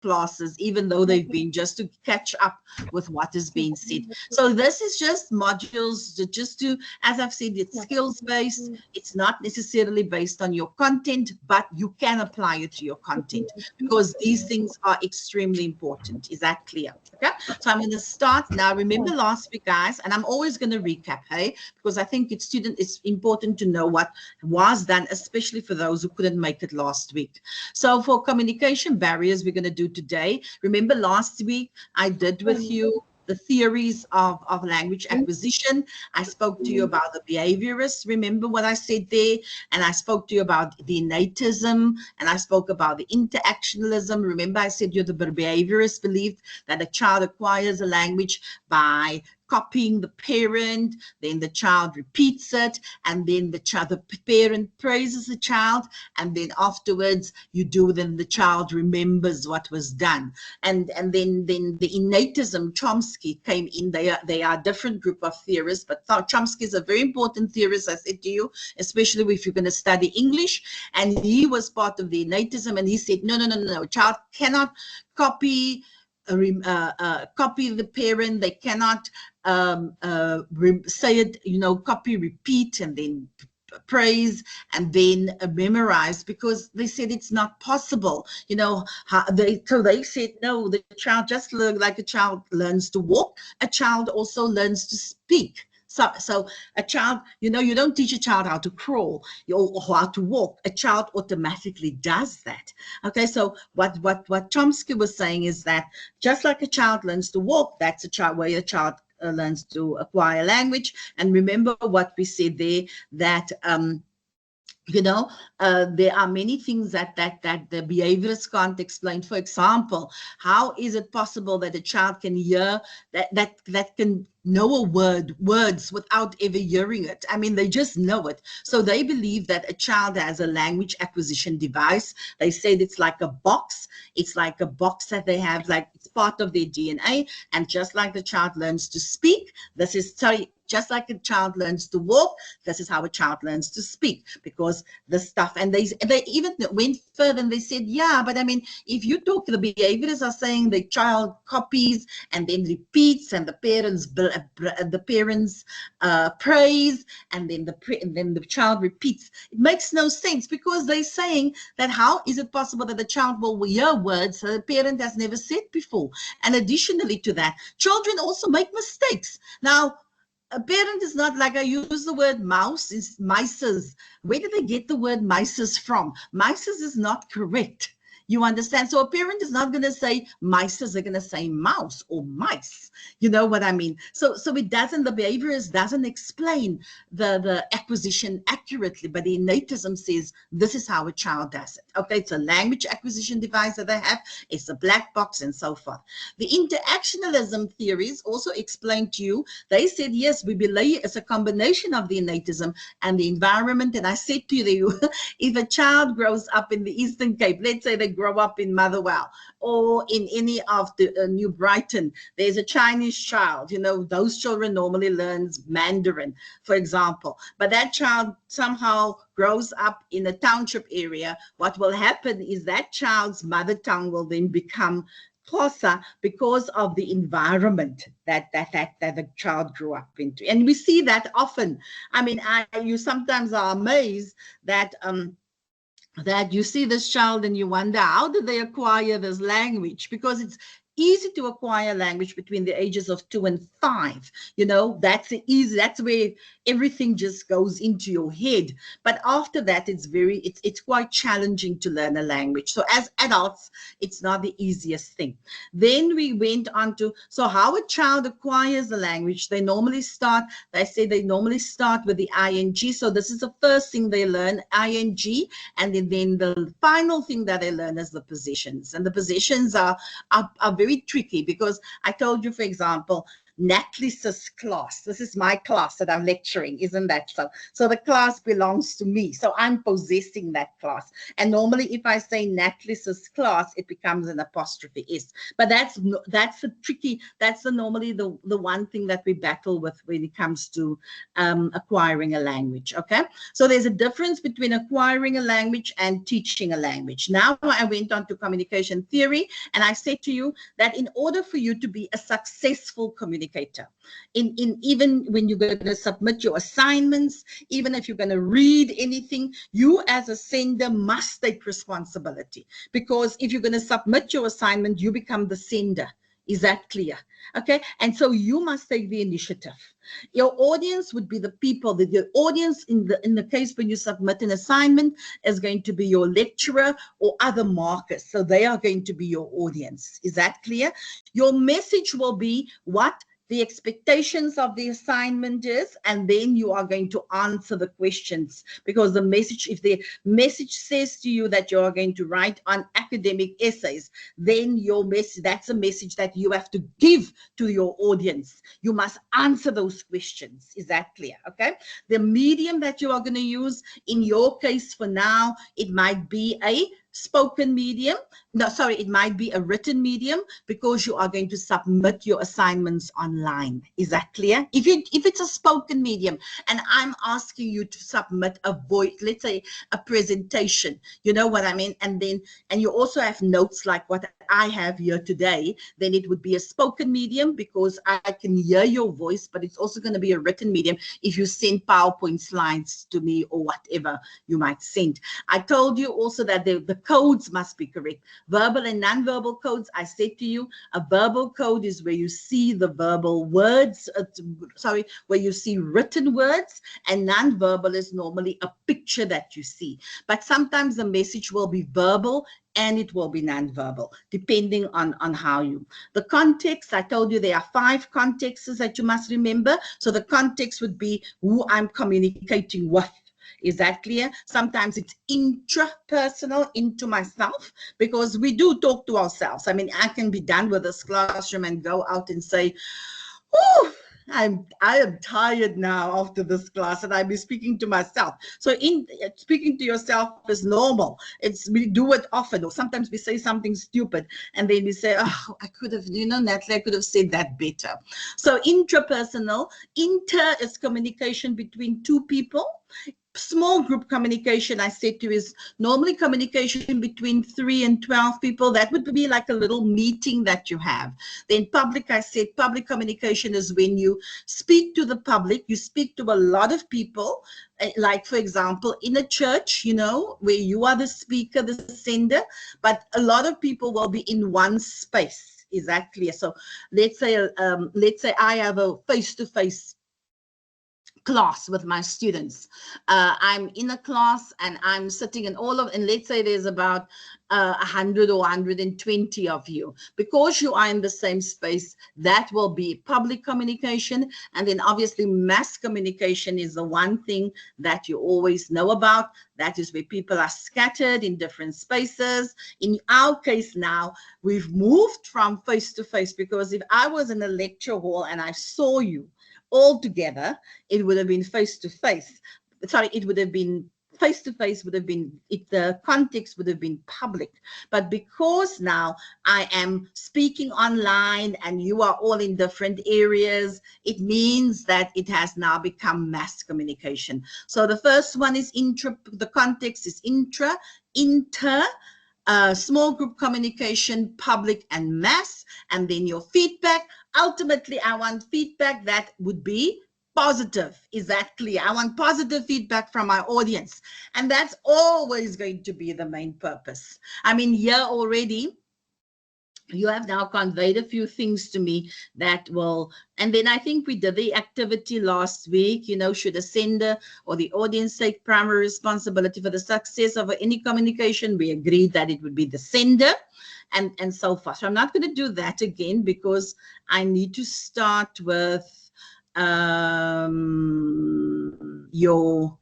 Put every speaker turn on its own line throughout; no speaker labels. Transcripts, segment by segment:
classes, even though they've been, just to catch up with what is being said. So this is just modules just to, as I've said, it's skills based. It's not necessarily based on your content, but you can apply it to your content because these things are extremely important. Is that clear? Okay, so I'm going to start now. Remember last week, guys, and I'm always going to recap, hey, because I think it's important to know what was done, especially for those who couldn't make it last week. So for communication barriers, we're going to do today. Remember last week I did with you the theories of language acquisition. I spoke to you about the behaviorists. Remember what I said there? And I spoke to you about the innatism, and I spoke about the interactionalism. Remember I said the behaviorists believed that a child acquires a language by copying the parent, then the child repeats it, and then the parent praises the child, and then afterwards then the child remembers what was done. And then the innatism, Chomsky came in. They are a different group of theorists, but Chomsky is a very important theorist, I said to you, especially if you're going to study English. And he was part of the innatism, and he said, no, a child cannot copy the parent. They cannot say it, copy, repeat, and then praise, and then memorize, because they said it's not possible. So they said, no, the child just like a child learns to walk, a child also learns to speak. So a child, you don't teach a child how to crawl or how to walk. A child automatically does that. Okay, so what Chomsky was saying is that just like a child learns to walk, that's way a child learns to acquire language. And remember what we said there, that there are many things that the behaviorists can't explain. For example, how is it possible that a child can hear that can know words without ever hearing it? I mean, they just know it. So they believe that a child has a language acquisition device. They said it's like a box. It's like a box that they have, like it's part of their DNA. And just like the child learns to speak, just like a child learns to walk, this is how a child learns to speak, because the stuff, and they even went further and they said, yeah, but I mean, if you talk, the behaviorists are saying the child copies and then repeats, and the parents praise, and then the child repeats. It makes no sense, because they're saying that how is it possible that the child will hear words that the parent has never said before? And additionally to that, children also make mistakes. Now, a parent is not, like I use the word mouse, is mices. Where did they get the word mices from? Mices is not correct. You understand? So a parent is not going to say mices, they're going to say mouse or mice. You know what I mean? So it doesn't, the behaviorist doesn't explain the acquisition accurately, but the innatism says this is how a child does it. Okay, it's a language acquisition device that they have. It's a black box and so forth. The interactionalism theories also explained to you. They said, yes, we believe it's a combination of the innatism and the environment. And I said to you, if a child grows up in the Eastern Cape, let's say they grow up in Motherwell or in any of the New Brighton, there's a Chinese child, those children normally learns Mandarin, for example, but that child somehow grows up in a township area. What will happen is that child's mother tongue will then become Xhosa because of the environment that the child grew up into. And we see that often. I mean, you sometimes are amazed that you see this child and you wonder, how did they acquire this language? Because it's easy to acquire language between the ages of 2 and 5. That's where everything just goes into your head. But after that, it's quite challenging to learn a language. So as adults, it's not the easiest thing. Then we went on to, so how a child acquires the language. They normally start with the ing. So this is the first thing they learn, ing, and then the final thing that they learn is the possessions. And the possessions are very tricky, because I told you, for example, Natlis's class. This is my class that I'm lecturing, isn't that so? So the class belongs to me. So I'm possessing that class. And normally if I say Natlis's class, it becomes an apostrophe S. But that's a tricky, that's normally the one thing that we battle with when it comes to acquiring a language, okay? So there's a difference between acquiring a language and teaching a language. Now I went on to communication theory, and I said to you that in order for you to be a successful communicator, even when you're going to submit your assignments, even if you're going to read anything, you as a sender must take responsibility, because if you're going to submit your assignment, you become the sender. Is that clear? Okay, and so you must take the initiative. Your audience would be the people, the audience in the case when you submit an assignment is going to be your lecturer or other markers. So they are going to be your audience. Is that clear? Your message will be what the expectations of the assignment is, and then you are going to answer the questions, because the message, if the message says to you that you are going to write on academic essays, then your message, that's a message that you have to give to your audience. You must answer those questions. Is that clear? Okay. The medium that you are going to use, in your case for now, it might be a spoken medium. No, sorry, it might be a written medium, because you are going to submit your assignments online. Is that clear? If it's a spoken medium and I'm asking you to submit a voice, let's say a presentation, you know what I mean? And you also have notes like what I have here today, then it would be a spoken medium, because I can hear your voice, but it's also going to be a written medium if you send PowerPoint slides to me or whatever you might send. I told you also that the codes must be correct. Verbal and non-verbal codes, I said to you, a verbal code is where you see the verbal words, where you see written words, and non-verbal is normally a picture that you see. But sometimes the message will be verbal and it will be non-verbal, depending on how you. The context, I told you there are 5 contexts that you must remember. So the context would be who I'm communicating with. Is that clear? Sometimes it's intrapersonal, into myself, because we do talk to ourselves. I mean, I can be done with this classroom and go out and say, oh, I am tired now after this class, and I'll be speaking to myself. So speaking to yourself is normal. We do it often, or sometimes we say something stupid and then we say, oh, I could have, Natalie, I could have said that better. So intrapersonal, inter is communication between 2 people. Small group communication, I said to you, is normally communication between 3 and 12 people. That would be like a little meeting that you have. Then public, I said public communication is when you speak to the public, you speak to a lot of people, like for example, in a church, where you are the speaker, the sender, but a lot of people will be in one space. Is that clear? So let's say I have a face-to-face class with my students. I'm in a class and I'm sitting in and let's say there's about 100 or 120 of you. Because you are in the same space, that will be public communication. And then obviously mass communication is the one thing that you always know about. That is where people are scattered in different spaces. In our case now, we've moved from face-to-face, because if I was in a lecture hall and I saw you all together, it would have been face-to-face. Sorry, it would have been face-to-face, would have been, if the context would have been public. But because now I am speaking online and you are all in different areas, it means that it has now become mass communication. So the first one is the context is inter, small group communication, public and mass, and then your feedback. Ultimately, I want feedback that would be positive. Is that clear? I want positive feedback from my audience, and that's always going to be the main purpose. I mean, here already, you have now conveyed a few things to me that will, and then I think we did the activity last week, should a sender or the audience take primary responsibility for the success of any communication? We agreed that it would be the sender and so forth. So I'm not going to do that again, because I need to start with your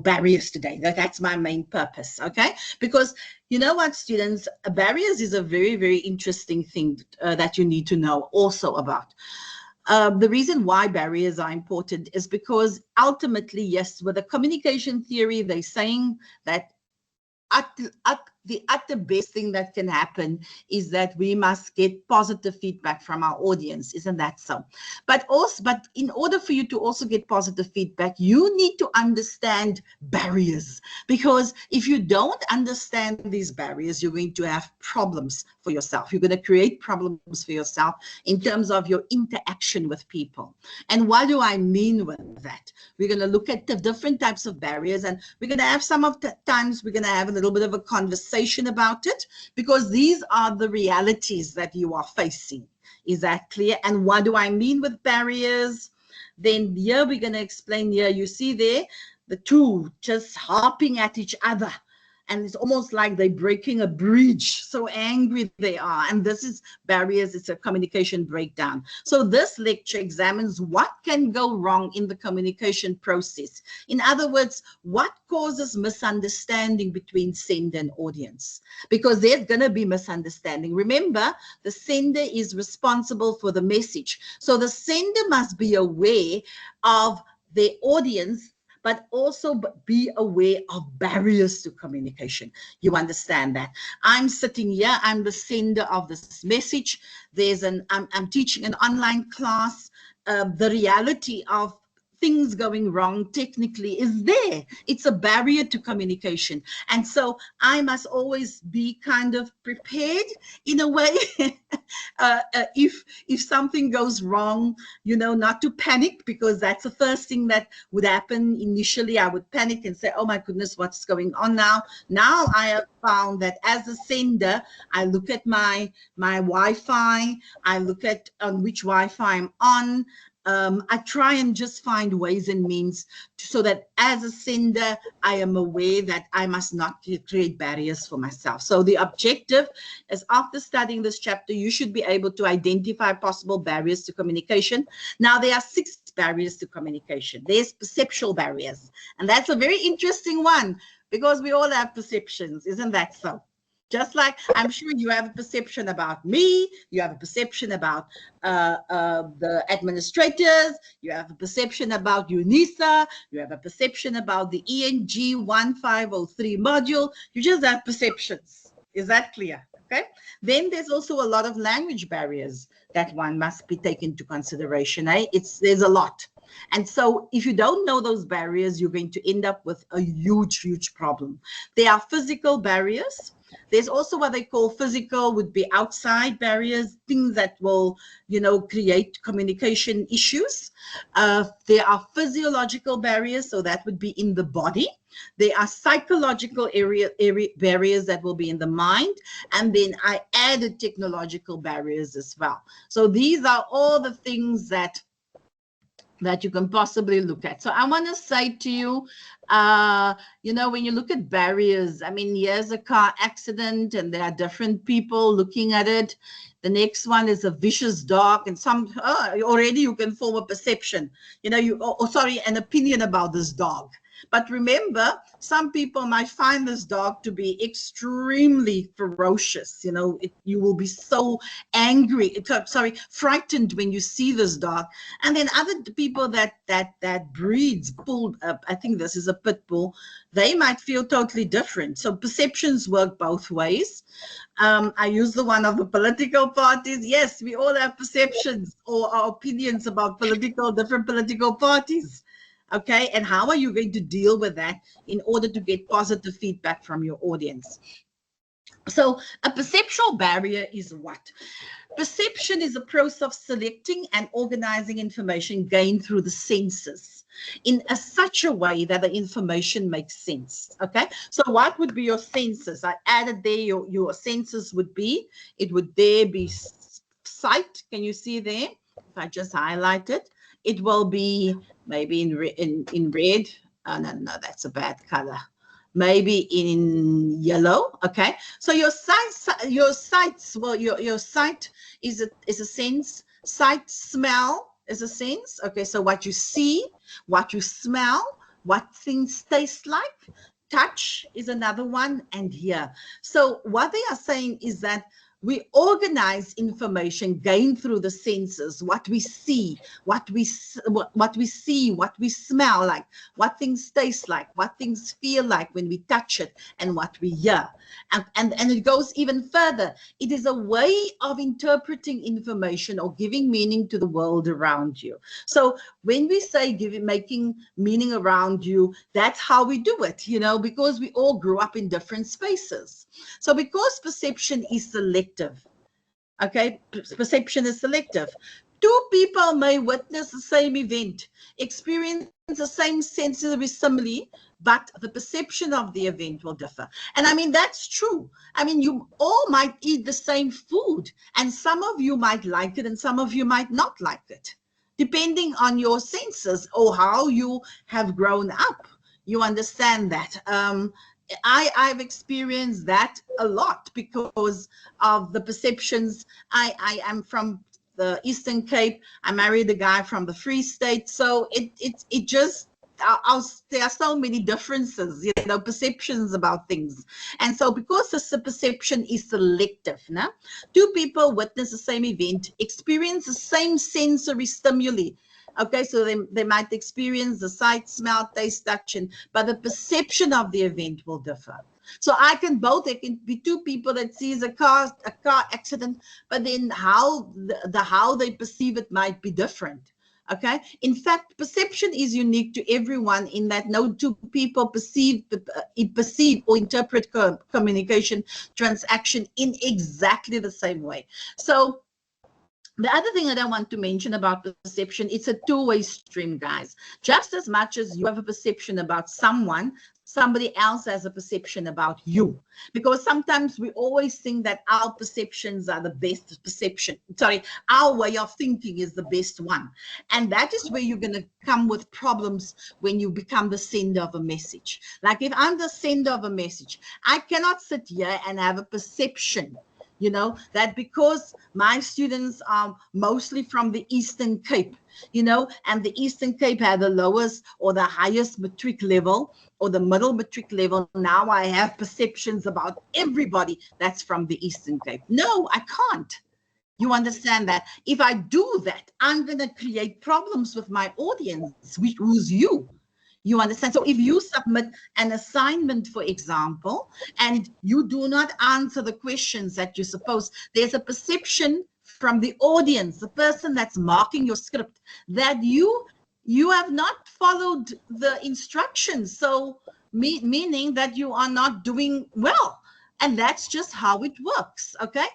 barriers today. That's my main purpose, okay? Because you know what, students, barriers is a very, very interesting thing that you need to know also about. The reason why barriers are important is because ultimately, yes, with the communication theory, they're saying that the utter best thing that can happen is that we must get positive feedback from our audience. Isn't that so? But in order for you to also get positive feedback, you need to understand barriers, because if you don't understand these barriers, you're going to have problems for yourself. You're going to create problems for yourself in terms of your interaction with people. And what do I mean with that? We're going to look at the different types of barriers, and we're going to have some of the times we're going to have a little bit of a conversation about it, because these are the realities that you are facing. Is that clear? And what do I mean with barriers? Then here we're going to explain here. You see there, the two just harping at each other. And it's almost like they're breaking a bridge. So angry they are. And this is barriers. It's a communication breakdown. So this lecture examines what can go wrong in the communication process. In other words, what causes misunderstanding between sender and audience? Because there's going to be misunderstanding. Remember, the sender is responsible for the message. So the sender must be aware of their audience, but also be aware of barriers to communication. You understand that? I'm sitting here, I'm the sender of this message. I'm teaching an online class. The reality of things going wrong technically is there. It's a barrier to communication. And so I must always be kind of prepared in a way. If something goes wrong, not to panic, because that's the first thing that would happen. Initially, I would panic and say, oh my goodness, what's going on now? Now I have found that as a sender, I look at my Wi-Fi, I look at on which Wi-Fi I'm on. I try and just find ways and means so that as a sender, I am aware that I must not create barriers for myself. So the objective is, after studying this chapter, you should be able to identify possible barriers to communication. Now, there are 6 barriers to communication. There's perceptual barriers, and that's a very interesting one, because we all have perceptions. Isn't that so? Just like I'm sure you have a perception about me, you have a perception about the administrators, you have a perception about UNISA, you have a perception about the ENG1503 module. You just have perceptions. Is that clear? Okay. Then there's also a lot of language barriers that one must be taken into consideration. There's a lot. And so if you don't know those barriers, you're going to end up with a huge problem. There are physical barriers. There's also what they call physical, would be outside barriers, things that will, create communication issues. There are physiological barriers, so that would be in the body. There are psychological barriers that will be in the mind. And then I added technological barriers as well. So these are all the things that you can possibly look at. So I want to say to you, when you look at barriers, I mean, here's a car accident and there are different people looking at it. The next one is a vicious dog, and already you can form a perception, an opinion about this dog. But remember, some people might find this dog to be extremely ferocious. You will be so angry, frightened when you see this dog. And then other people that breeds pulled up, I think this is a pit bull, they might feel totally different. So perceptions work both ways. I use the one of the political parties. Yes, we all have perceptions or our opinions about different political parties. Okay, and how are you going to deal with that in order to get positive feedback from your audience? So a perceptual barrier is what? Perception is a process of selecting and organizing information gained through the senses in such a way that the information makes sense. Okay, so what would be your senses? I added there your senses would be, be sight. Can you see there? If I just highlight it, it will be maybe in red. No, that's a bad color. Maybe in yellow. Okay, so your sights. Well, your sight is a sense. Sight, smell is a sense. Okay, so what you see, what you smell, what things taste like. Touch is another one, and hear. So what they are saying is that We organize information gained through the senses, what we see, what we see, what we smell like, what things taste like, what things feel like when we touch it, and what we hear. And it goes even further. It is a way of interpreting information or giving meaning to the world around you. So when we say making meaning around you, that's how we do it, you know, because we all grew up in different spaces. So because perception is selective, okay, perception is selective. Two people may witness the same event, experience the same sensory stimuli, but the perception of the event will differ. And I mean, that's true. I mean, you all might eat the same food, and some of you might like it and some of you might not like it, depending on your senses or how you have grown up. You understand that? I've experienced that a lot because of the perceptions. I am from the Eastern Cape. I married a guy from the Free State. So it just, there are so many differences, you know, perceptions about things. And so because the perception is selective, nah? Two people witness the same event, experience the same sensory stimuli. Okay, so they might experience the sight, smell, taste, touch, but the perception of the event will differ. So there can be two people that sees a car accident, but then how how they perceive it might be different. Okay. In fact, perception is unique to everyone in that no two people perceive or interpret communication transaction in exactly the same way. So the other thing that I want to mention about perception, it's a two-way stream, guys. Just as much as you have a perception about someone, somebody else has a perception about you. Because sometimes we always think that our perceptions are the best perception. Sorry, our way of thinking is the best one. And that is where you're going to come with problems when you become the sender of a message. Like if I'm the sender of a message, I cannot sit here and have a perception, you know, that because my students are mostly from the Eastern Cape, you know, and the Eastern Cape had the lowest or the highest matric level or the middle matric level, now I have perceptions about everybody that's from the Eastern Cape. No, I can't. You understand that? If I do that, I'm going to create problems with my audience, who's you. You understand? So if you submit an assignment, for example, and you do not answer the questions that you're supposed, there's a perception from the audience, the person that's marking your script, that you have not followed the instructions. So meaning that you are not doing well. And that's just how it works. Okay.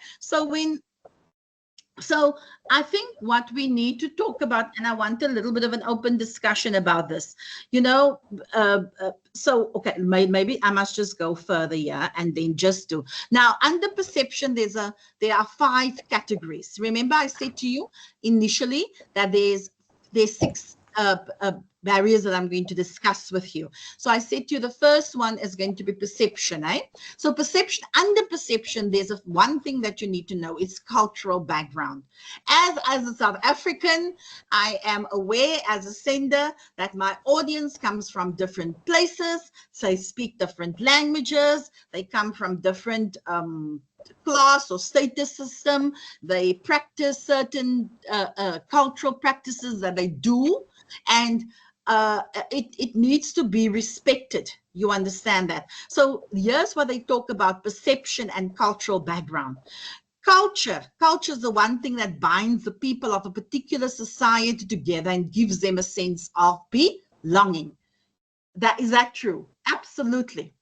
So I think what we need to talk about, and I want a little bit of an open discussion about this, you know, so, okay, maybe I must just go further here and then just do. Now, under perception, there are 5 categories. Remember I said to you initially that there's 6 barriers that I'm going to discuss with you. So I said to you, the first one is going to be perception, eh? So perception, under perception, there's one thing that you need to know, it's cultural background. As a South African, I am aware as a sender that my audience comes from different places, so they speak different languages, they come from different class or status system, they practice certain cultural practices that they do, and it needs to be respected. You understand that? So here's what they talk about: perception and cultural background. Culture is the one thing that binds the people of a particular society together and gives them a sense of belonging. Is that true? Absolutely.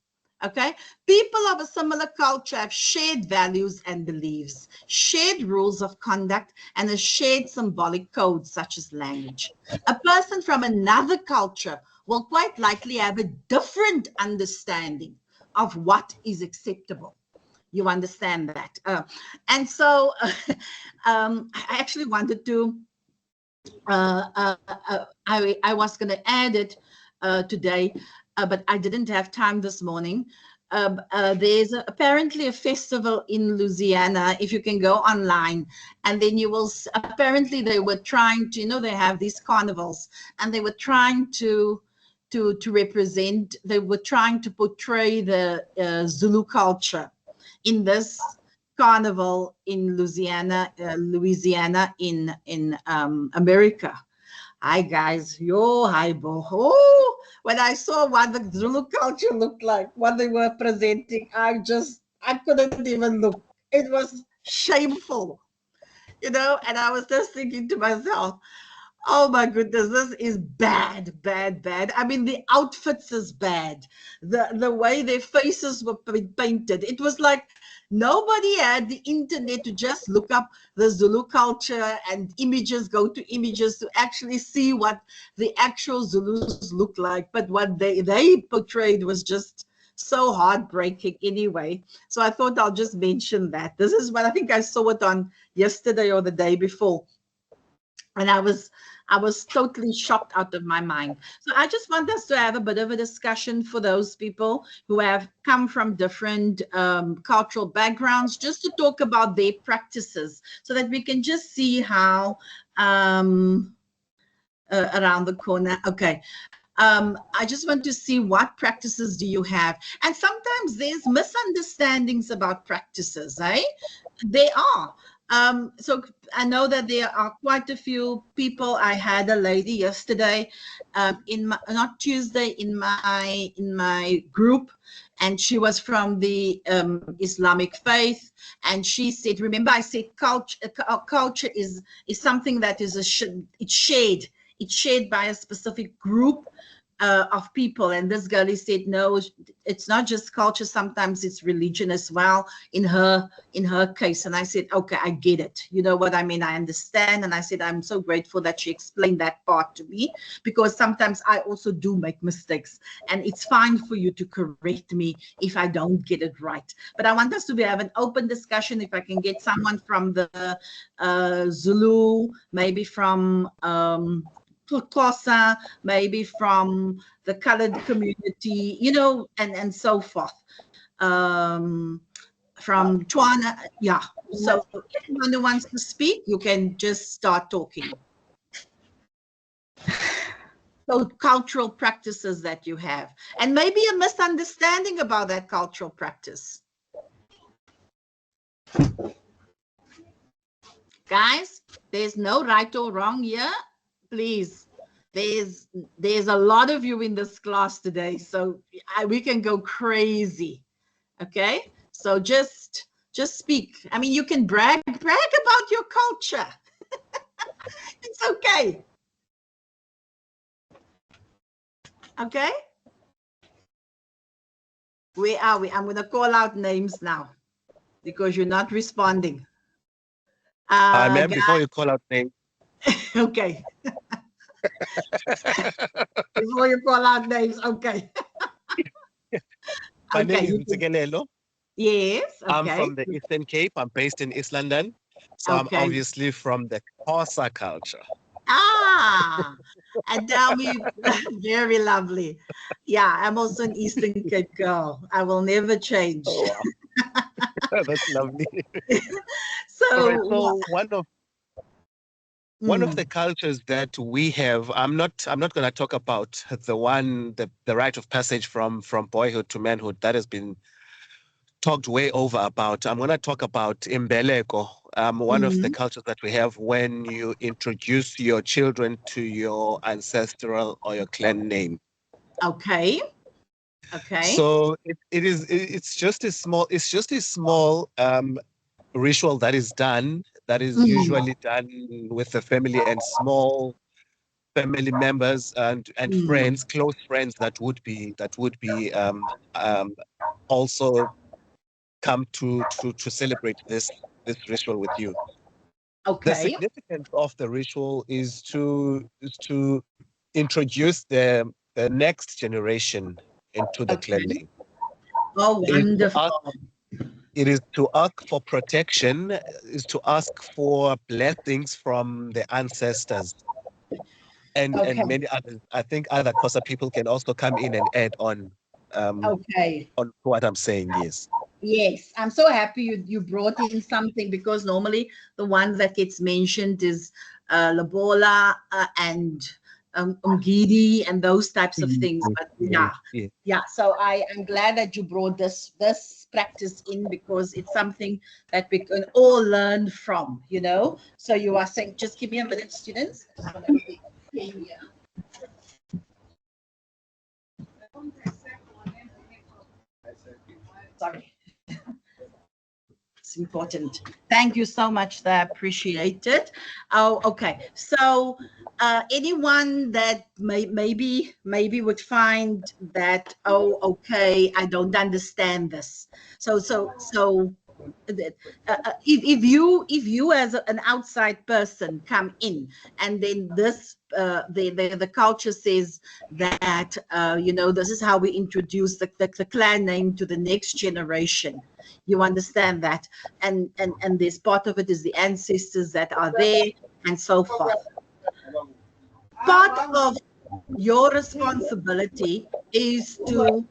Okay, people of a similar culture have shared values and beliefs, shared rules of conduct, and a shared symbolic code such as language. A person from another culture will quite likely have a different understanding of what is acceptable. You understand that? And so I actually wanted to, I was going to add it today, but I didn't have time this morning. There's apparently a festival in Louisiana, if you can go online, and then you will, apparently they were trying to, you know, they have these carnivals, and they were trying to represent, they were trying to portray the Zulu culture in this carnival in Louisiana in America. Hi guys, yo, hi bo. Oh, when I saw what the Zulu culture looked like, what they were presenting, I couldn't even look. It was shameful, you know. And I was just thinking to myself, oh my goodness, this is bad, bad, bad. I mean, the outfits is bad. The way their faces were painted. It was like nobody had the internet to just look up the Zulu culture and images, go to images to actually see what the actual Zulus look like. But what they portrayed was just so heartbreaking anyway. So I thought I'll just mention that. This is what I think I saw it on yesterday or the day before. And I was totally shocked out of my mind. So I just want us to have a bit of a discussion for those people who have come from different cultural backgrounds, just to talk about their practices so that we can just see how around the corner. Okay. I just want to see what practices do you have. And sometimes there's misunderstandings about practices, eh? They are. So I know that there are quite a few people. I had a lady yesterday, not Tuesday, in my group, and she was from the Islamic faith, and she said, remember I said culture is something that is it's shared by a specific group of people. And this girl said, no, it's not just culture, sometimes it's religion as well in her case. And I said, okay, I get it, you know what I mean, I understand. And I said, I'm so grateful that she explained that part to me, because sometimes I also do make mistakes, and it's fine for you to correct me if I don't get it right. But I want us to have an open discussion. If I can get someone from the Zulu, maybe from Xhosa, maybe from the colored community, you know, and so forth. From Tswana, yeah. So anyone who wants to speak, you can just start talking. So cultural practices that you have, and maybe a misunderstanding about that cultural practice. Guys, there's no right or wrong here. Please, there's a lot of you in this class today, so we can go crazy. Okay, so just speak. I mean, you can brag about your culture. It's okay. Okay, where are we? I'm going to call out names now because you're not responding.
Ma'am, before you call out names.
Okay. Before you call out names, okay.
My name is Ntsikelelo.
Yes, okay.
I'm from the Eastern Cape. I'm based in East London. So okay. I'm obviously from the Xhosa culture.
Ah, and tell me, very lovely. Yeah, I'm also an Eastern Cape girl. I will never change.
Oh, wow. That's lovely.
So,
right, so one of the cultures that we have, I'm not going to talk about the rite of passage from boyhood to manhood that has been talked way over about. I'm going to talk about Imbeleko, one of the cultures that we have when you introduce your children to your ancestral or your clan name.
Okay. Okay.
So it's just a small ritual that is done, that is usually done with the family and small family members and friends, close friends that would be also come to celebrate this ritual with you.
Okay.
The significance of the ritual is to introduce the next generation into the clan name.
Oh, wonderful.
It is to ask for protection, is to ask for blessings from the ancestors. And many others. I think other Xhosa people can also come in and add on on what I'm saying, yes.
Yes, I'm so happy you brought in something, because normally the one that gets mentioned is Lobola and umgidi and those types of things. But
Yeah, yeah.
yeah. So I am glad that you brought this practice in, because it's something that we can all learn from. You know. So you are saying, just give me a minute, students. I'm gonna put the pen here. Sorry. It's important. Thank you so much. I appreciate it. Oh, okay. So anyone that maybe would find that, oh, okay, I don't understand this. So if you as an outside person come in, and then this the culture says that this is how we introduce the clan name to the next generation. You understand that, and this part of it is the ancestors that are there, and so forth. Part of your responsibility is to,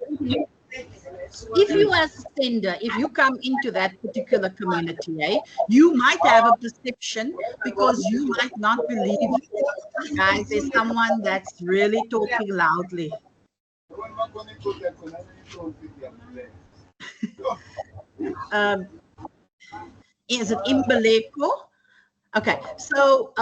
if you as a sender, if you come into that particular community, you might have a perception, because you might not believe it. Guys, there's someone that's really talking loudly. Is it Imbeleko? Okay, so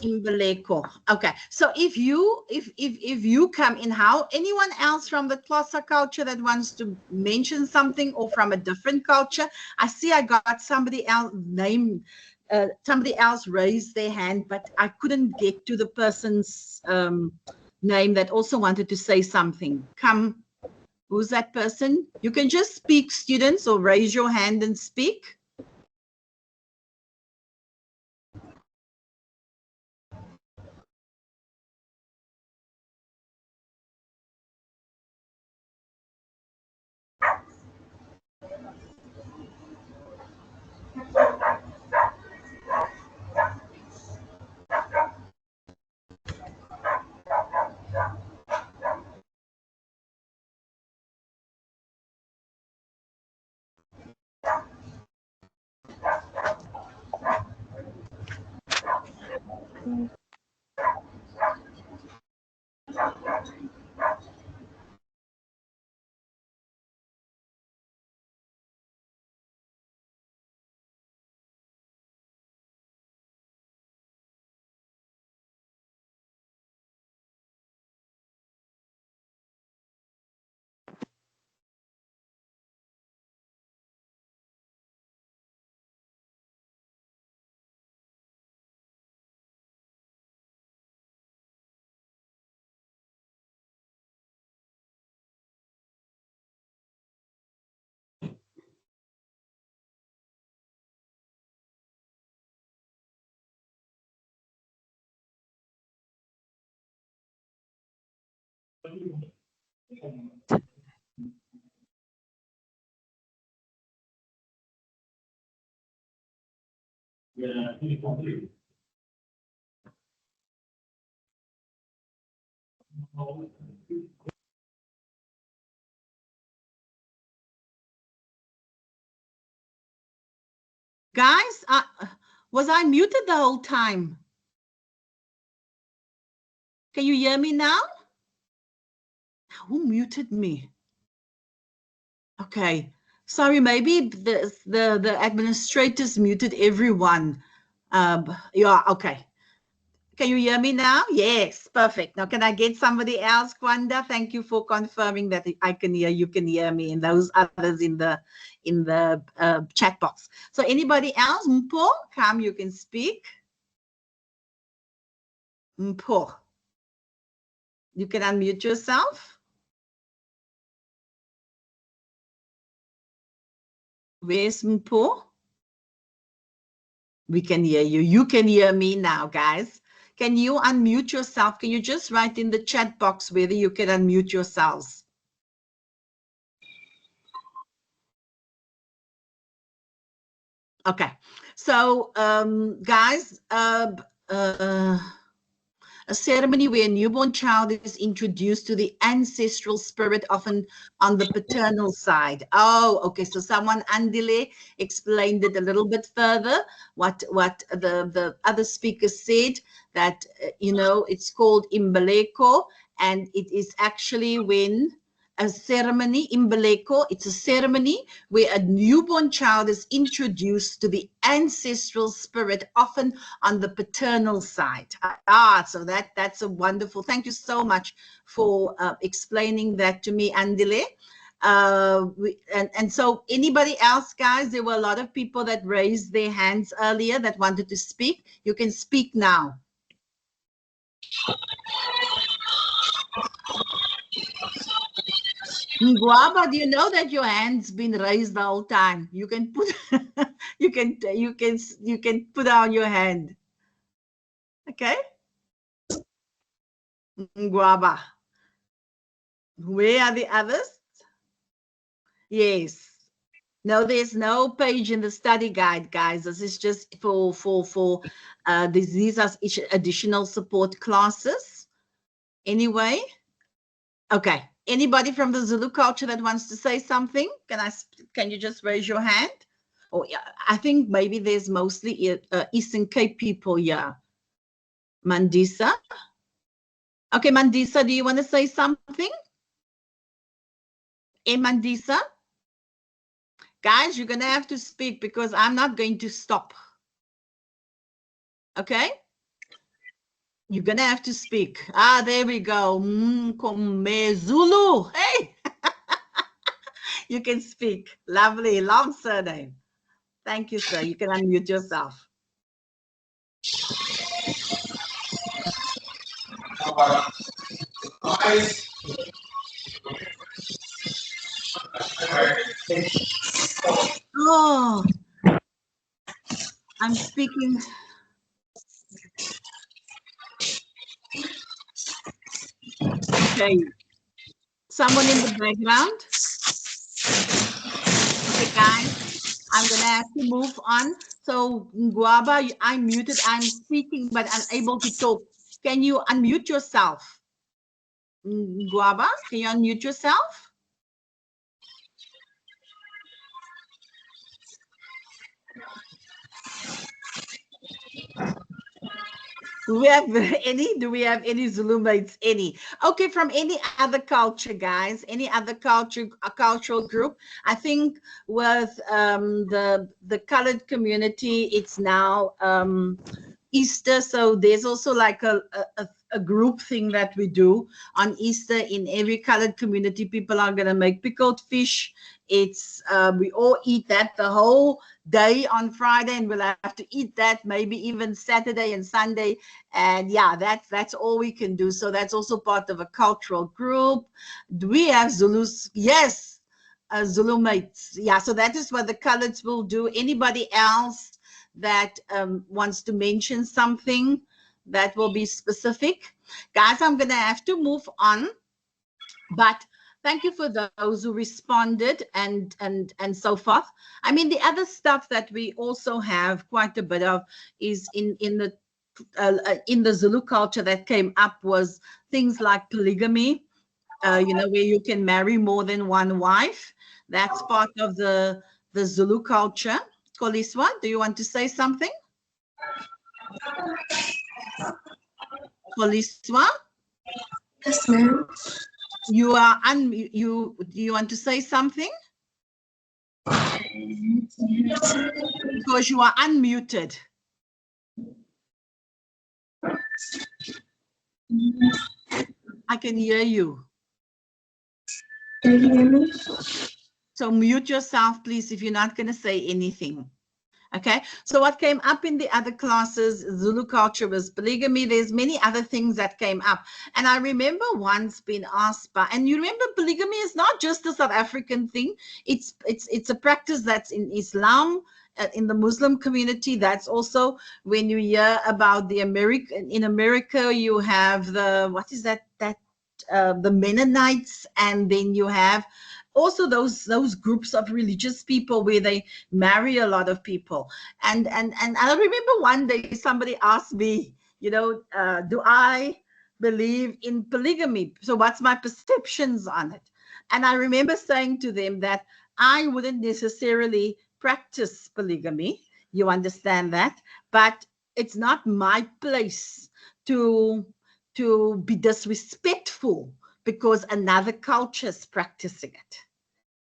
Imbeleko. Okay, so if you come in, how anyone else from the Xhosa culture that wants to mention something, or from a different culture? I see I got somebody else somebody else raised their hand, but I couldn't get to the person's name that also wanted to say something. Come, who's that person? You can just speak, students, or raise your hand and speak. Guys, was I muted the whole time? Can you hear me now? Who muted me? Okay. Sorry, maybe the administrators muted everyone. Yeah, okay. Can you hear me now? Yes, perfect. Now, can I get somebody else, Kwanda? Thank you for confirming that I can hear you, can hear me, and those others in the chat box. So anybody else? Mpho, come, you can speak. Mpho, you can unmute yourself. Where's Mpho? We can hear you. You can hear me now, guys. Can you unmute yourself? Can you just write in the chat box whether you can unmute yourselves? Okay. So, guys, a ceremony where a newborn child is introduced to the ancestral spirit, often on the paternal side. Oh, okay. So someone, Andile, explained it a little bit further, what the other speaker said, that, it's called Imbeleko, and it is actually when a ceremony, Imbeleko, it's a ceremony where a newborn child is introduced to the ancestral spirit, often on the paternal side. So that's a wonderful, thank you so much for explaining that to me, Andile. And so anybody else, guys? There were a lot of people that raised their hands earlier that wanted to speak. You can speak now. Guaba, do you know that your hand's been raised the whole time? You can put you can put down your hand. Okay? Guaba. Where are the others? Yes. No, there's no page in the study guide, guys. This is just for these are additional support classes. Anyway, okay. Anybody from the Zulu culture that wants to say something? Can you just raise your hand? Or I think maybe there's mostly Eastern Cape people here. Mandisa. Okay, Mandisa, do you want to say something? Hey, Mandisa? Guys, you're going to have to speak because I'm not going to stop. Okay? You're going to have to speak. There we go. Zulu. Hey! You can speak. Lovely. Long surname. Thank you, sir. You can unmute yourself. Oh, I'm speaking. Okay. Someone in the background? Okay, guys, I'm going to have to move on. So, Nguaba, I'm muted. I'm speaking, but unable to talk. Can you unmute yourself? Nguaba, can you unmute yourself? Do we have any Zulu mates? Any? Okay, from any other culture, guys, any other cultural group? I think with the colored community, it's now Easter, so there's also like a group thing that we do on Easter. In every colored community, people are going to make pickled fish. It's we all eat that the whole day on Friday, and we'll have to eat that maybe even Saturday and Sunday. And yeah, that's all we can do. So that's also part of a cultural group. Do we have Zulus? Yes, Zulu mates. Yeah, so that is what the coloreds will do. Anybody else that wants to mention something that will be specific? Guys, I'm going to have to move on, but thank you for those who responded and so forth. I mean, the other stuff that we also have quite a bit of is in the Zulu culture that came up was things like polygamy, where you can marry more than one wife. That's part of the Zulu culture. Koliswa, do you want to say something? Koliswa?
Yes, ma'am.
You are do you want to say something? Because you are unmuted. I can hear you.
Can you hear me?
So mute yourself, please, if you're not going to say anything. Okay, so what came up in the other classes, Zulu culture, was polygamy. There's many other things that came up. And I remember once being asked by, and you remember polygamy is not just a South African thing. It's a practice that's in Islam, in the Muslim community. That's also when you hear about in America, you have the Mennonites, and then you have also those groups of religious people where they marry a lot of people. And I remember one day somebody asked me, do I believe in polygamy? So what's my perceptions on it? And I remember saying to them that I wouldn't necessarily practice polygamy. You understand that? But it's not my place to be disrespectful because another culture is practicing it.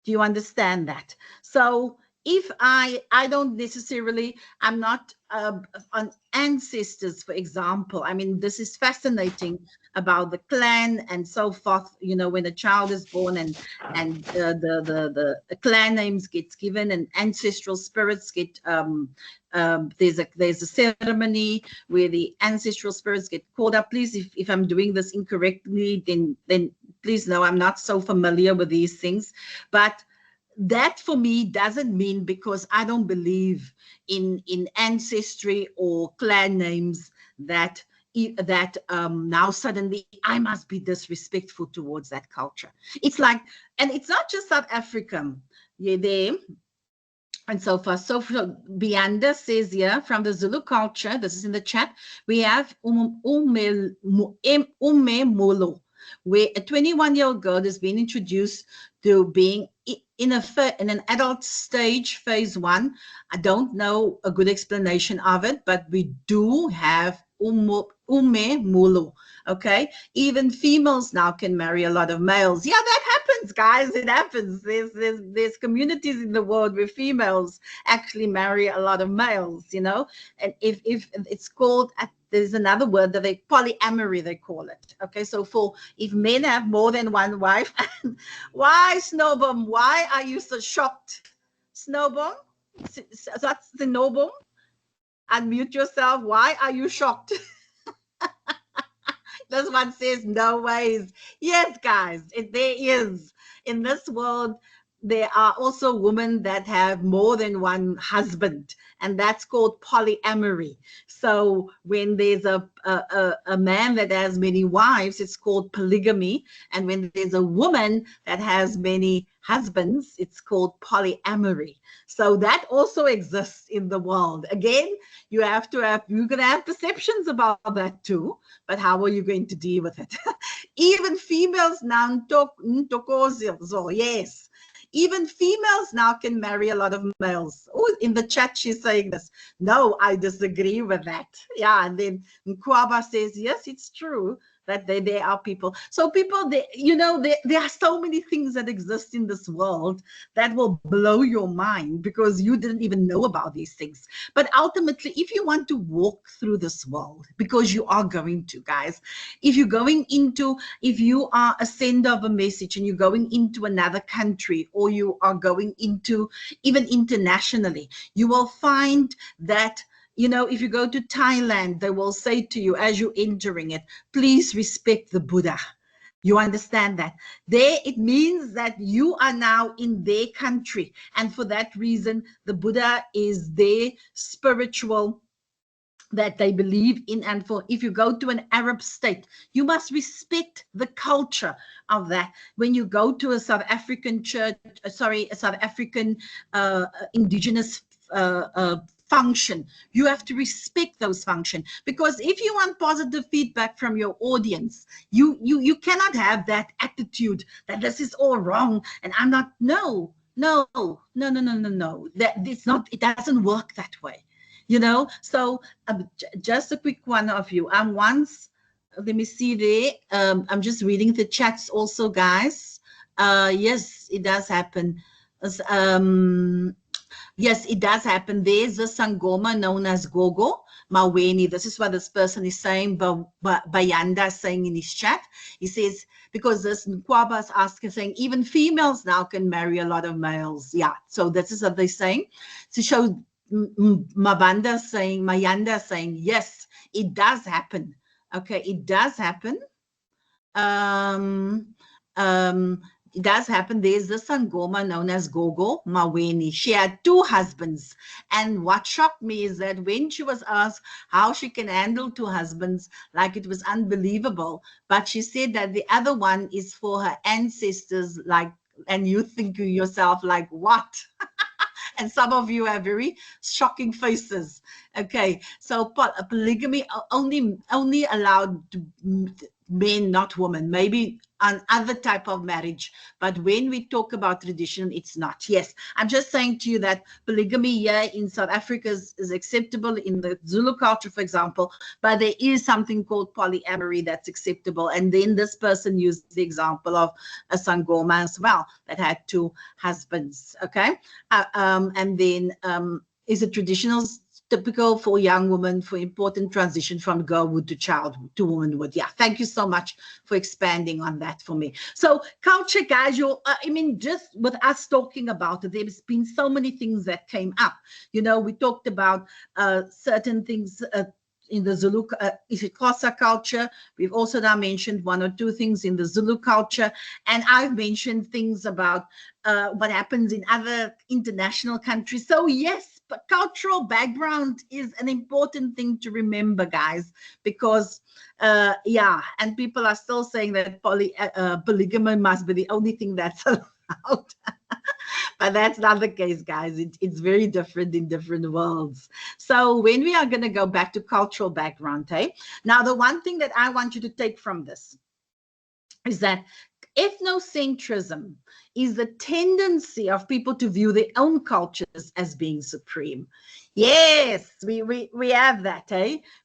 Do you understand that? So if I don't necessarily, I'm not on ancestors, for example. I mean, this is fascinating about the clan and so forth. When a child is born and the clan names gets given and ancestral spirits get there's a ceremony where the ancestral spirits get called up. Please, if I'm doing this incorrectly, then please know I'm not so familiar with these things. But that for me doesn't mean because I don't believe in ancestry or clan names that now suddenly I must be disrespectful towards that culture. It's like, and it's not just South African. Yeah, there. And so far, so Bianda says here, from the Zulu culture, this is in the chat, we have Ume Molo, where a 21-year-old girl has been introduced to being in an adult stage, phase 1. I don't know a good explanation of it, but we do have Ume Molo. Okay, even females now can marry a lot of males. Yeah, that happens, guys. It happens. There's communities in the world where females actually marry a lot of males. And if it's called, there's another word that polyamory, they call it. Okay, so if men have more than one wife, why, Snowbomb? Why are you so shocked, Snowbomb? That's the Snowbomb. Unmute yourself. Why are you shocked? This one says no ways. Yes, guys, there is. In this world, there are also women that have more than one husband, and that's called polyamory. So when there's a man that has many wives, it's called polygamy. And when there's a woman that has many husbands, it's called polyamory. So that also exists in the world. Again, you're going to have perceptions about that too, but how are you going to deal with it? Even females now, yes, even females now can marry a lot of males. Oh, in the chat, she's saying this. No, I disagree with that. Yeah, and then Nkwaba says, yes, it's true that there are people. So people, there are so many things that exist in this world that will blow your mind because you didn't even know about these things. But ultimately, if you want to walk through this world, because you are going to, guys, if you are a sender of a message and you're going into another country, or you are going into even internationally, you will find that if you go to Thailand, they will say to you as you're entering it, please respect the Buddha. You understand that? There, it means that you are now in their country. And for that reason, the Buddha is their spiritual that they believe in. And if you go to an Arab state, you must respect the culture of that. When you go to a South African church, a South African indigenous function, you have to respect those functions, because if you want positive feedback from your audience, you cannot have that attitude that this is all wrong and I'm not. No, that it's not. It doesn't work that way. So just a quick one of you. Let me see there. I'm just reading the chats also, guys. Yes, it does happen. Yes, it does happen. There's a Sangoma known as Gogo Maweni. This is what this person is saying, Bayanda is saying in his chat. He says, because this Nkwaba is asking, saying, even females now can marry a lot of males. Yeah, so this is what they're saying. To show Mayanda saying, yes, it does happen. Okay, it does happen. It does happen. There's the Sangoma known as Gogo Maweni. She had 2 husbands. And what shocked me is that when she was asked how she can handle 2 husbands, like it was unbelievable. But she said that the other one is for her ancestors, and you think to yourself, like, what? And some of you have very shocking faces. Okay, so polygamy only allowed men, not women. Maybe another type of marriage, but when we talk about tradition, it's not. Yes, I'm just saying to you that polygamy here in South Africa is acceptable in the Zulu culture, for example, but there is something called polyamory that's acceptable. And then this person used the example of a Sangoma as well that had two husbands. Okay, and then is it traditional? Typical for young women for important transition from girlhood to childhood to womanhood. Yeah, thank you so much for expanding on that for me. So culture, guys, I mean, just with us talking about it, there's been so many things that came up. You know, we talked about certain things in the Zulu, Xhosa culture. We've also now mentioned one or two things in the Zulu culture. And I've mentioned things about what happens in other international countries. So yes, but cultural background is an important thing to remember, guys, because yeah, and people are still saying that polygamy must be the only thing that's allowed. But that's not the case, guys. It's very different in different worlds. So when we are going to go back to cultural background, now the one thing that I want you to take from this is that ethnocentrism is the tendency of people to view their own cultures as being supreme. Yes, we have that,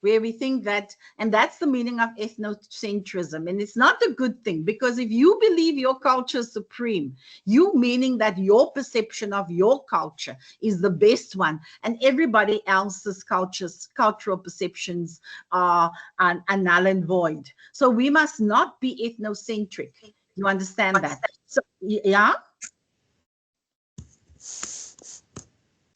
where we think that, and that's the meaning of ethnocentrism. And it's not a good thing, because if you believe your culture is supreme, you meaning that your perception of your culture is the best one, and everybody else's cultural perceptions are null and void. So we must not be ethnocentric. You understand that? So, yeah.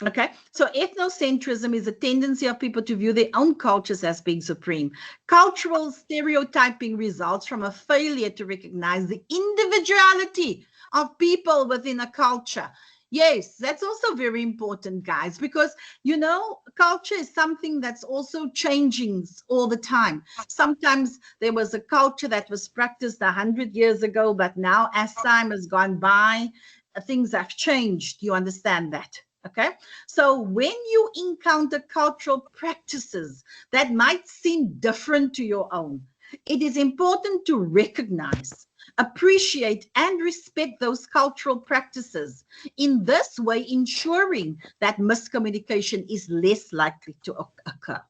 Okay, so ethnocentrism is a tendency of people to view their own cultures as being supreme. Cultural stereotyping results from a failure to recognize the individuality of people within a culture. Yes, that's also very important, guys, because, you know, culture is something that's also changing all the time. Sometimes there was a culture that was practiced 100 years ago, but now as time has gone by, things have changed. You understand that? Okay, so when you encounter cultural practices that might seem different to your own, it is important to recognize, appreciate, and respect those cultural practices. In this way, ensuring that miscommunication is less likely to occur.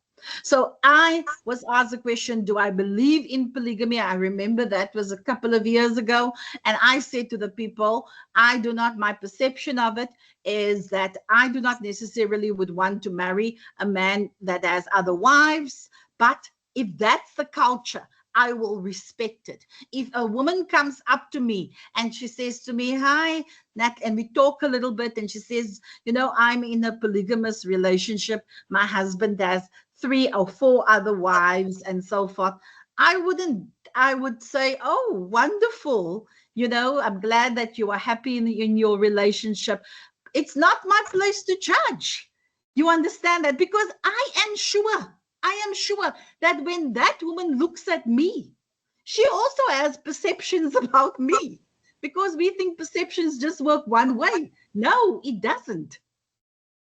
So I was asked the question, do I believe in polygamy? I remember that was a couple of years ago. And I said to the people, I do not, my perception of it is that I do not necessarily would want to marry a man that has other wives. But if that's the culture, I will respect it. If a woman comes up to me and she says to me, hi, Nat, and we talk a little bit, and she says, you know, I'm in a polygamous relationship. My husband has 3 or 4 other wives and so forth. I would say, oh, wonderful. You know, I'm glad that you are happy in your relationship. It's not my place to judge. You understand that? Because I am sure that when that woman looks at me, she also has perceptions about me, because we think perceptions just work one way. No, it doesn't.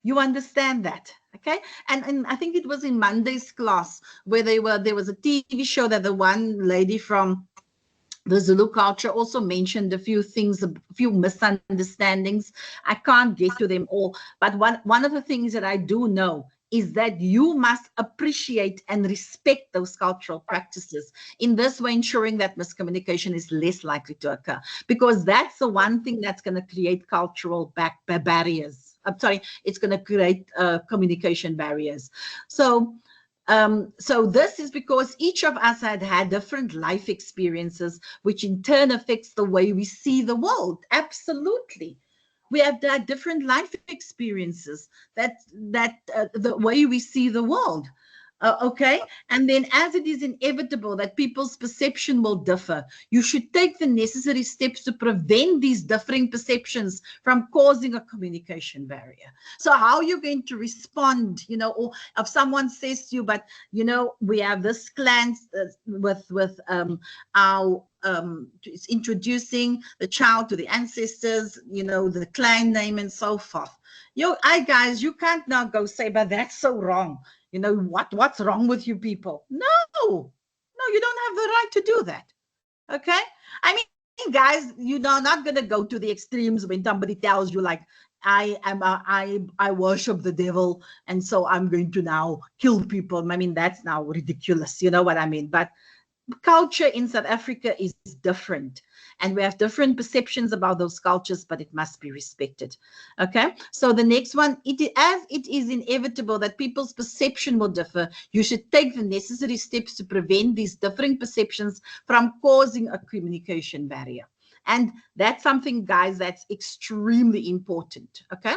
You understand that? Okay. And I think it was in Monday's class where there was a TV show that the one lady from the Zulu culture also mentioned a few things, a few misunderstandings. I can't get to them all, but one of the things that I do know is that you must appreciate and respect those cultural practices. In this way, ensuring that miscommunication is less likely to occur, because that's the one thing that's going to create cultural barriers. I'm sorry, it's going to create communication barriers. So this is because each of us had different life experiences, which in turn affects the way we see the world. Absolutely. We have that different life experiences, that the way we see the world. Okay, and then as it is inevitable that people's perception will differ, you should take the necessary steps to prevent these differing perceptions from causing a communication barrier. So how are you going to respond, you know, or if someone says to you, but, you know, we have this clan with our it's introducing the child to the ancestors, you know, the clan name and so forth. Guys, you can't now go say, but that's so wrong. What's wrong with you people? No, you don't have the right to do that. Okay? I mean, guys, not going to go to the extremes when somebody tells you, like, I worship the devil, and so I'm going to now kill people. I mean, that's now ridiculous. You know what I mean? But culture in South Africa is different, and we have different perceptions about those cultures, but it must be respected. Okay, so the next one, as it is inevitable that people's perception will differ, you should take the necessary steps to prevent these differing perceptions from causing a communication barrier. And that's something, guys, that's extremely important. Okay.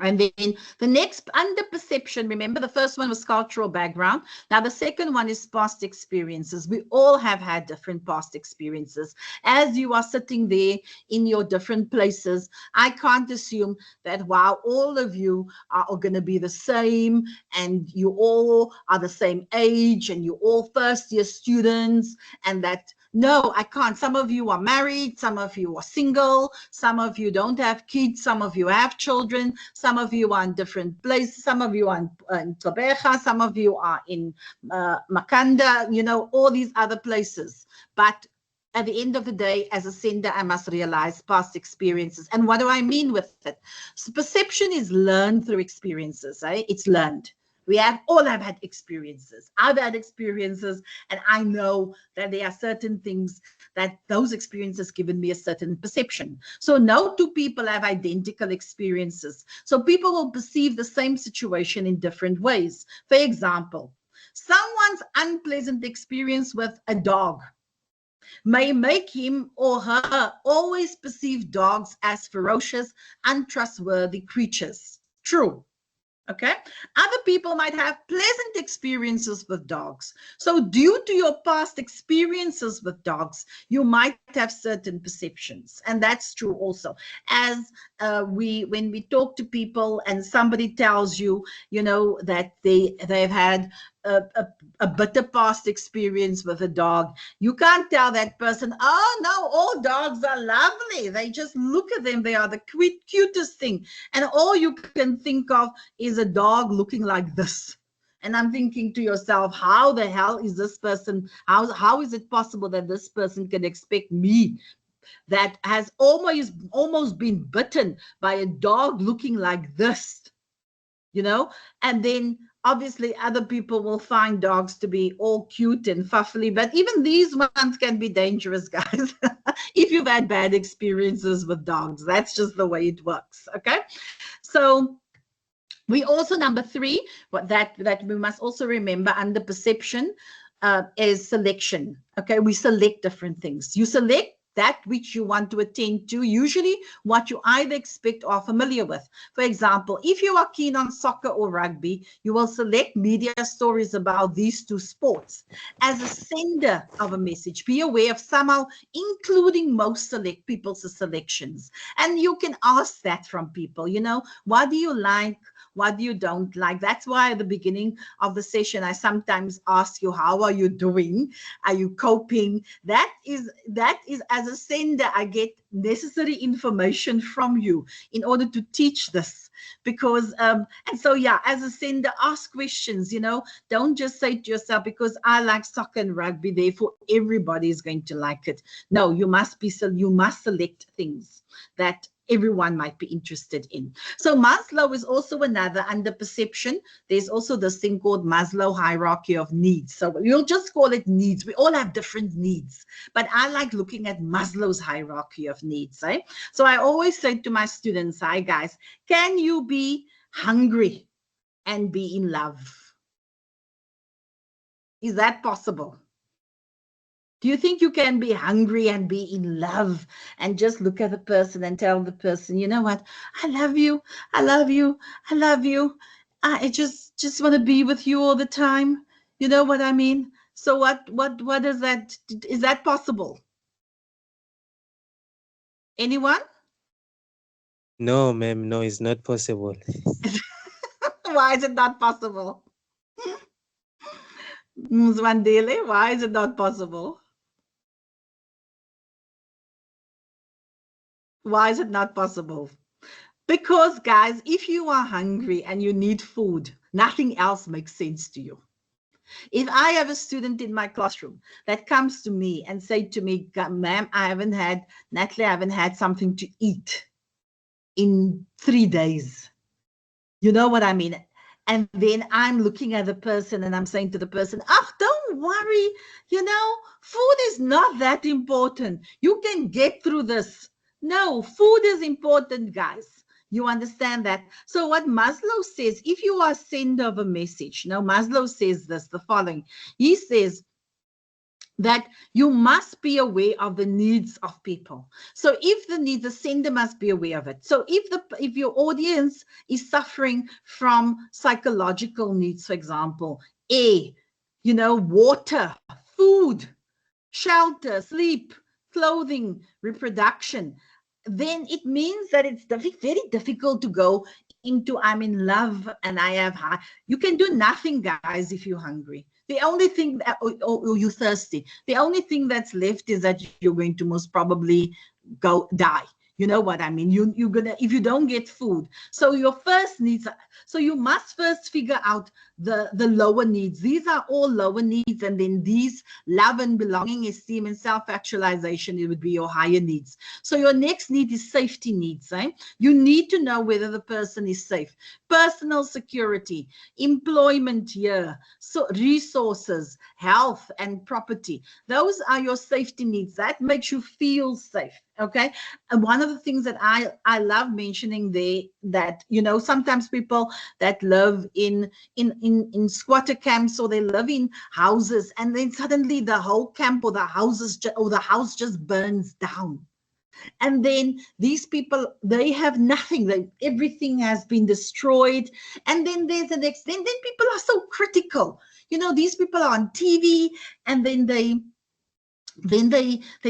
And then the next, under perception, remember the first one was cultural background. Now the second one is past experiences. We all have had different past experiences. As you are sitting there in your different places, I can't assume that, wow, all of you are going to be the same, and you all are the same age, and you're all first year students, and that, no, I can't. Some of you are married, some of you are single, some of you don't have kids, some of you have children, some of you are in different places, some of you are in Tobeja, some of you are in Makanda, all these other places. But at the end of the day, as a sender, I must realize past experiences. And what do I mean with it? So perception is learned through experiences. It's learned. We all have had experiences. I've had experiences, and I know that there are certain things that those experiences given me a certain perception. So no two people have identical experiences. So people will perceive the same situation in different ways. For example, someone's unpleasant experience with a dog may make him or her always perceive dogs as ferocious, untrustworthy creatures. True. Okay. Other people might have pleasant experiences with dogs. So due to your past experiences with dogs, you might have certain perceptions. And that's true also. As when we talk to people and somebody tells you, that they've had a bitter past experience with a dog, you can't tell that person, oh no, all dogs are lovely. They just look at them. They are the cutest thing. And all you can think of is a dog looking like this. And I'm thinking to yourself, how the hell is this person, how is it possible that this person can expect me, that has almost been bitten by a dog looking like this, and then obviously other people will find dogs to be all cute and fuffly, but even these ones can be dangerous, guys. If you've had bad experiences with dogs, that's just the way it works. Okay, so we also, number 3, that we must also remember under perception is selection. Okay, we select different things. You select that which you want to attend to, usually what you either expect or are familiar with. For example, if you are keen on soccer or rugby, you will select media stories about these two sports. As a sender of a message, be aware of somehow including most people's selections. And you can ask that from people, what do you like? What do you don't like? That's why at the beginning of the session, I sometimes ask you, how are you doing? Are you coping? That is as a sender, I get necessary information from you in order to teach this. Because, and so, yeah, as a sender, ask questions, don't just say to yourself, because I like soccer and rugby, therefore everybody is going to like it. No, you must select things that everyone might be interested in. So Maslow is also another under perception. There's also this thing called Maslow hierarchy of needs. So we'll just call it needs. We all have different needs, but I like looking at Maslow's hierarchy of needs. So I always say to my students, hi guys, can you be hungry and be in love? Is that possible? Do you think you can be hungry and be in love and just look at the person and tell the person, you know what, I love you, I love you, I love you. I just want to be with you all the time. You know what I mean? So what is that possible? Anyone?
No, ma'am, no, it's not possible.
Why is it not possible? Mzwandile, why is it not possible? Why is it not possible? Because, guys, if you are hungry and you need food, nothing else makes sense to you. If I have a student in my classroom that comes to me and say to me, ma'am, Natalie, I haven't had something to eat in 3 days. You know what I mean? And then I'm looking at the person and I'm saying to the person, don't worry, food is not that important. You can get through this. No, food is important, guys. You understand that? So what Maslow says, if you are a sender of a message, now Maslow says the following. He says that you must be aware of the needs of people. So if the sender must be aware of it. So if your audience is suffering from psychological needs, for example, air, water, food, shelter, sleep, clothing, reproduction, then it means that it's very difficult to go into I'm in love and I have high. You can do nothing, guys, if you're hungry. The only thing that, or you're thirsty, the only thing that's left is that you're going to most probably go die. You know what I mean? You're gonna, if you don't get food. So your first needs, so you must first figure out the lower needs. These are all lower needs, and then these love and belonging, esteem, and self-actualization, it would be your higher needs. So your next need is safety needs. You need to know whether the person is safe. Personal security, employment here, so resources, health, and property. Those are your safety needs. That makes you feel safe. Okay. And one of the things that I love mentioning there, that, sometimes people that live in squatter camps, or they live in houses, and then suddenly the whole camp or the house just burns down. And then these people, they have nothing. Everything has been destroyed. And then there's the next, then people are so critical. These people are on TV, and then they're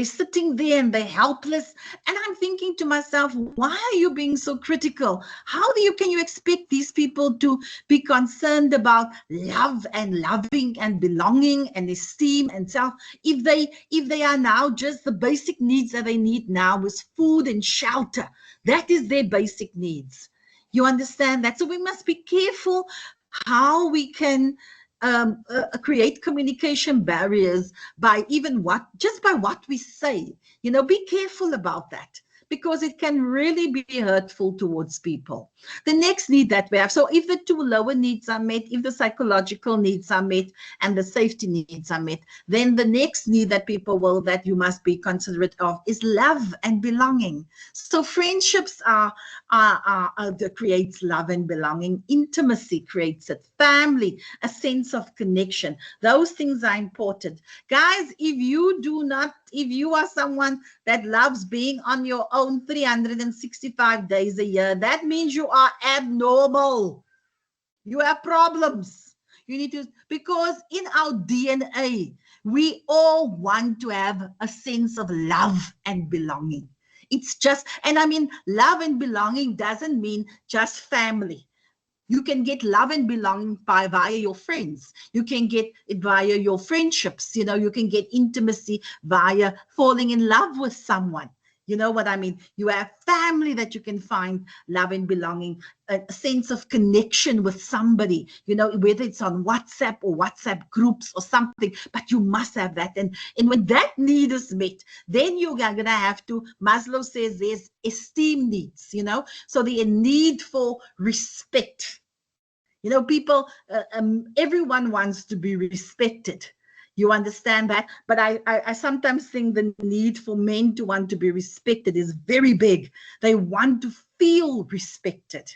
sitting there and they're helpless. And I'm thinking to myself, why are you being so critical? How can you expect these people to be concerned about love and loving and belonging and esteem and self if they are now just the basic needs that they need now is food and shelter? That is their basic needs. You understand that? So we must be careful how we can create communication barriers by just by what we say. Be careful about that, because it can really be hurtful towards people. The next need that we have, so if the two lower needs are met, if the psychological needs are met and the safety needs are met, then the next need that you must be considerate of is love and belonging. So friendships that creates love and belonging. Intimacy creates it. Family, a sense of connection. Those things are important. Guys, if you are someone that loves being on your own 365 days a year, that means you are abnormal. You have problems. You need to, because in our DNA, we all want to have a sense of love and belonging. It's just, and I mean, love and belonging doesn't mean just family. You can get love and belonging via your friends. You can get it via your friendships. You can get intimacy via falling in love with someone. You know what I mean? You have family that you can find love and belonging, a sense of connection with somebody, whether it's on WhatsApp or WhatsApp groups or something, but you must have that. And when that need is met, then you're going to have to, Maslow says there's esteem needs, so the need for respect. People, everyone wants to be respected. You understand that? But I sometimes think the need for men to want to be respected is very big. They want to feel respected.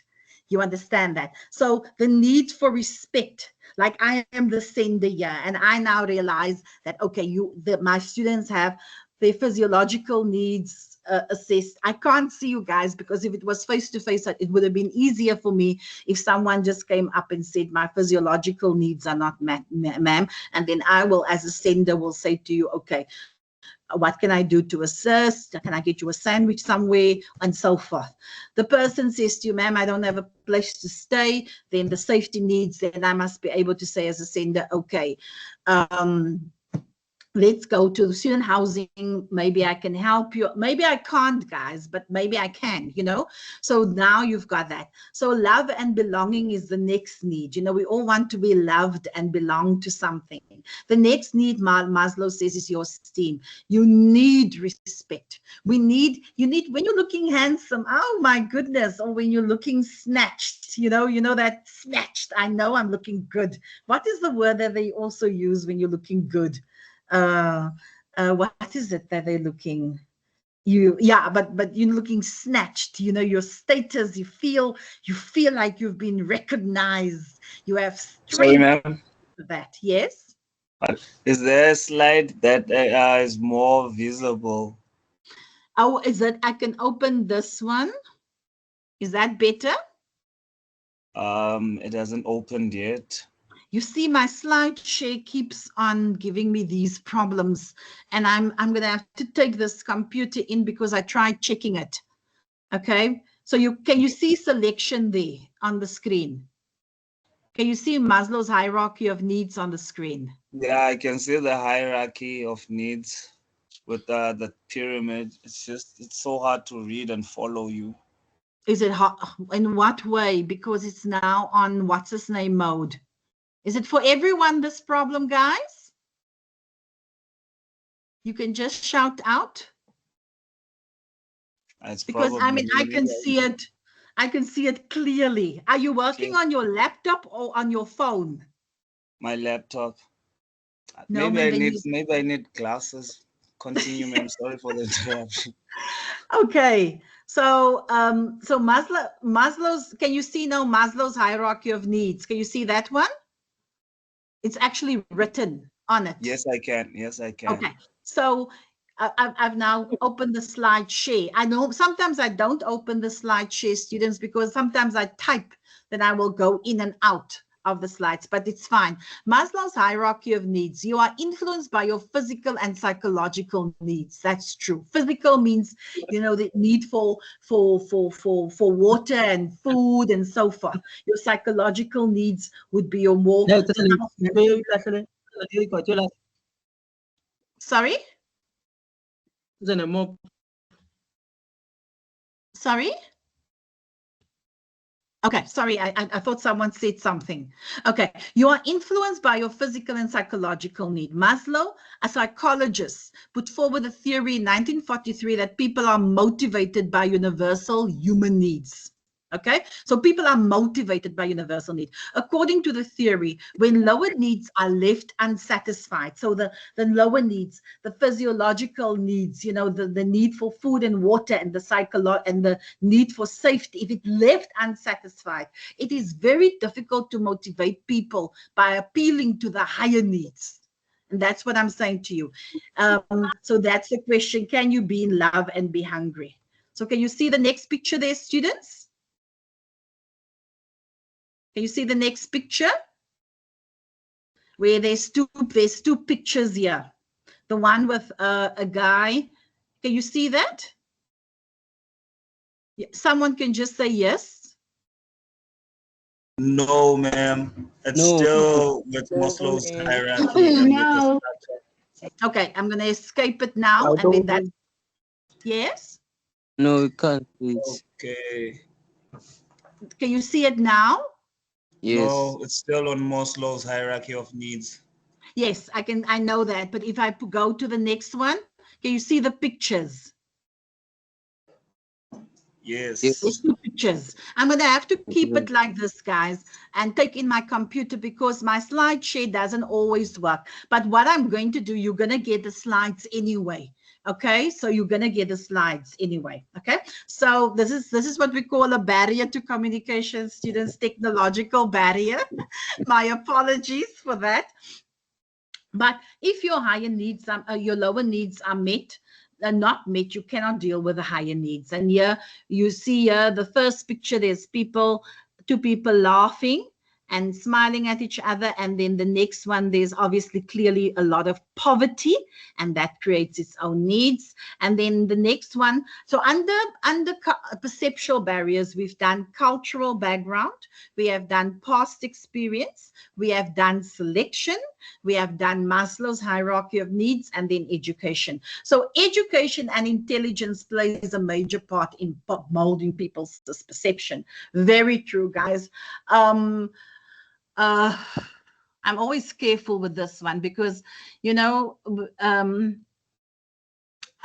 You understand that? So the need for respect, like I am the sender here, and I now realize that, okay, my students have their physiological needs assessed. I can't see you guys, because if it was face to face, it would have been easier for me if someone just came up and said my physiological needs are not met, ma'am, and then I will, as a sender, will say to you, okay, what can I do to assist? Can I get you a sandwich somewhere? And so forth. The person says to you, ma'am, I don't have a place to stay. Then the safety needs, then I must be able to say as a sender, okay, let's go to the student housing. Maybe I can help you. Maybe I can't, guys, but maybe I can, you know. So now you've got that. So love and belonging is the next need. You know, we all want to be loved and belong to something. The next need, Maslow says, is your esteem. You need respect. You need, when you're looking handsome, oh my goodness, or when you're looking snatched, you know that snatched, I know I'm looking good. What is the word that they also use when you're looking good? What is it that they're looking? But you're looking snatched. You know, your status. You feel like you've been recognized. You have
Sorry,
strength
ma'am.
for that. Yes.
Is there a slide that is more visible?
Oh, is it? I can open this one. Is that better?
It hasn't opened yet.
You see, my slide share keeps on giving me these problems, and I'm going to have to take this computer in because I tried checking it. Okay, so can you see selection there on the screen? Can you see Maslow's hierarchy of needs on the screen?
Yeah, I can see the hierarchy of needs with the pyramid. It's so hard to read and follow you.
Is it hard? In what way? Because it's now on what's his name mode. Is it for everyone, this problem, guys? You can just shout out.
It's
Because I mean, I
probably
can see it. I can see it clearly. Are you working on your laptop or on your phone?
my laptop.
No,
Maybe I need glasses. Continue, ma'am. Sorry for the interruption.
Okay. So so Maslow's, can you see now Maslow's hierarchy of needs? Can you see that one? It's actually written on it.
Yes, I can. Yes, I can.
Okay. So I've now opened the slide share. I know sometimes I don't open the slide share, students, because sometimes I type, then I will go in and out of the slides, but it's fine. Maslow's hierarchy of needs. You are influenced by your physical and psychological needs. That's true. Physical means, you know, the need for water and food and so forth. Your psychological needs would be your more. Sorry? Sorry? Okay, sorry, I thought someone said something. Okay, you are influenced by your physical and psychological need. Maslow, a psychologist, put forward a theory in 1943 that people are motivated by universal human needs. Okay, so people are motivated by universal need. According to the theory, when lower needs are left unsatisfied, so the lower needs, the physiological needs, you know, the need for food and water and the need for safety, if it left unsatisfied, it is very difficult to motivate people by appealing to the higher needs. And that's what I'm saying to you. So that's the question. Can you be in love and be hungry? So can you see the next picture there, students? Can you see the next picture? Where there's two pictures here. The one with a guy. Can you see that? Someone can just say yes.
No, ma'am. It's still with Maslow's hierarchy.
No.
Okay, I'm going to escape it now. And then that. Yes?
No, we can't, please.
Okay.
Can you see it now?
Yes.
No, it's still on Maslow's hierarchy of needs.
Yes, I know that. But if I go to the next one, can you see the pictures?
Yes.
There's two pictures. I'm going to have to keep it like this, guys, and take in my computer because my slide share doesn't always work. But what I'm going to do, you're going to get the slides anyway. Okay, so you're going to get the slides anyway. Okay, so this is what we call a barrier to communication, students, technological barrier. My apologies for that. But if your higher needs, your lower needs are met, not met, you cannot deal with the higher needs. And here you see the first picture, there's two people laughing, and smiling at each other. And then the next one, there's obviously clearly a lot of poverty, and that creates its own needs. And then the next one, so under perceptual barriers, we've done cultural background, we have done past experience, we have done selection, we have done Maslow's hierarchy of needs, and then education. So education and intelligence plays a major part in molding people's perception. Very true, guys. I'm always careful with this one because, you know,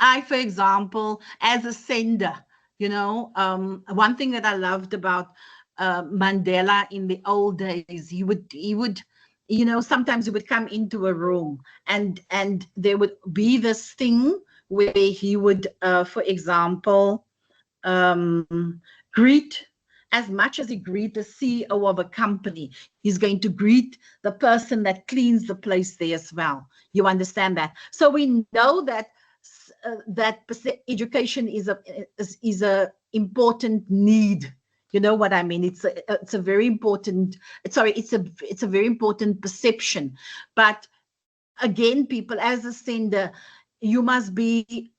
I, for example, as a sender, you know, one thing that I loved about Mandela in the old days, he would, you know, sometimes he would come into a room and there would be this thing where he would, for example, greet, as much as he greet the CEO of a company, he's going to greet the person that cleans the place there as well. You understand that? So we know that education is a important need. You know what I mean? It's a very important. Sorry, it's a very important perception. But again, people, as a sender, you must be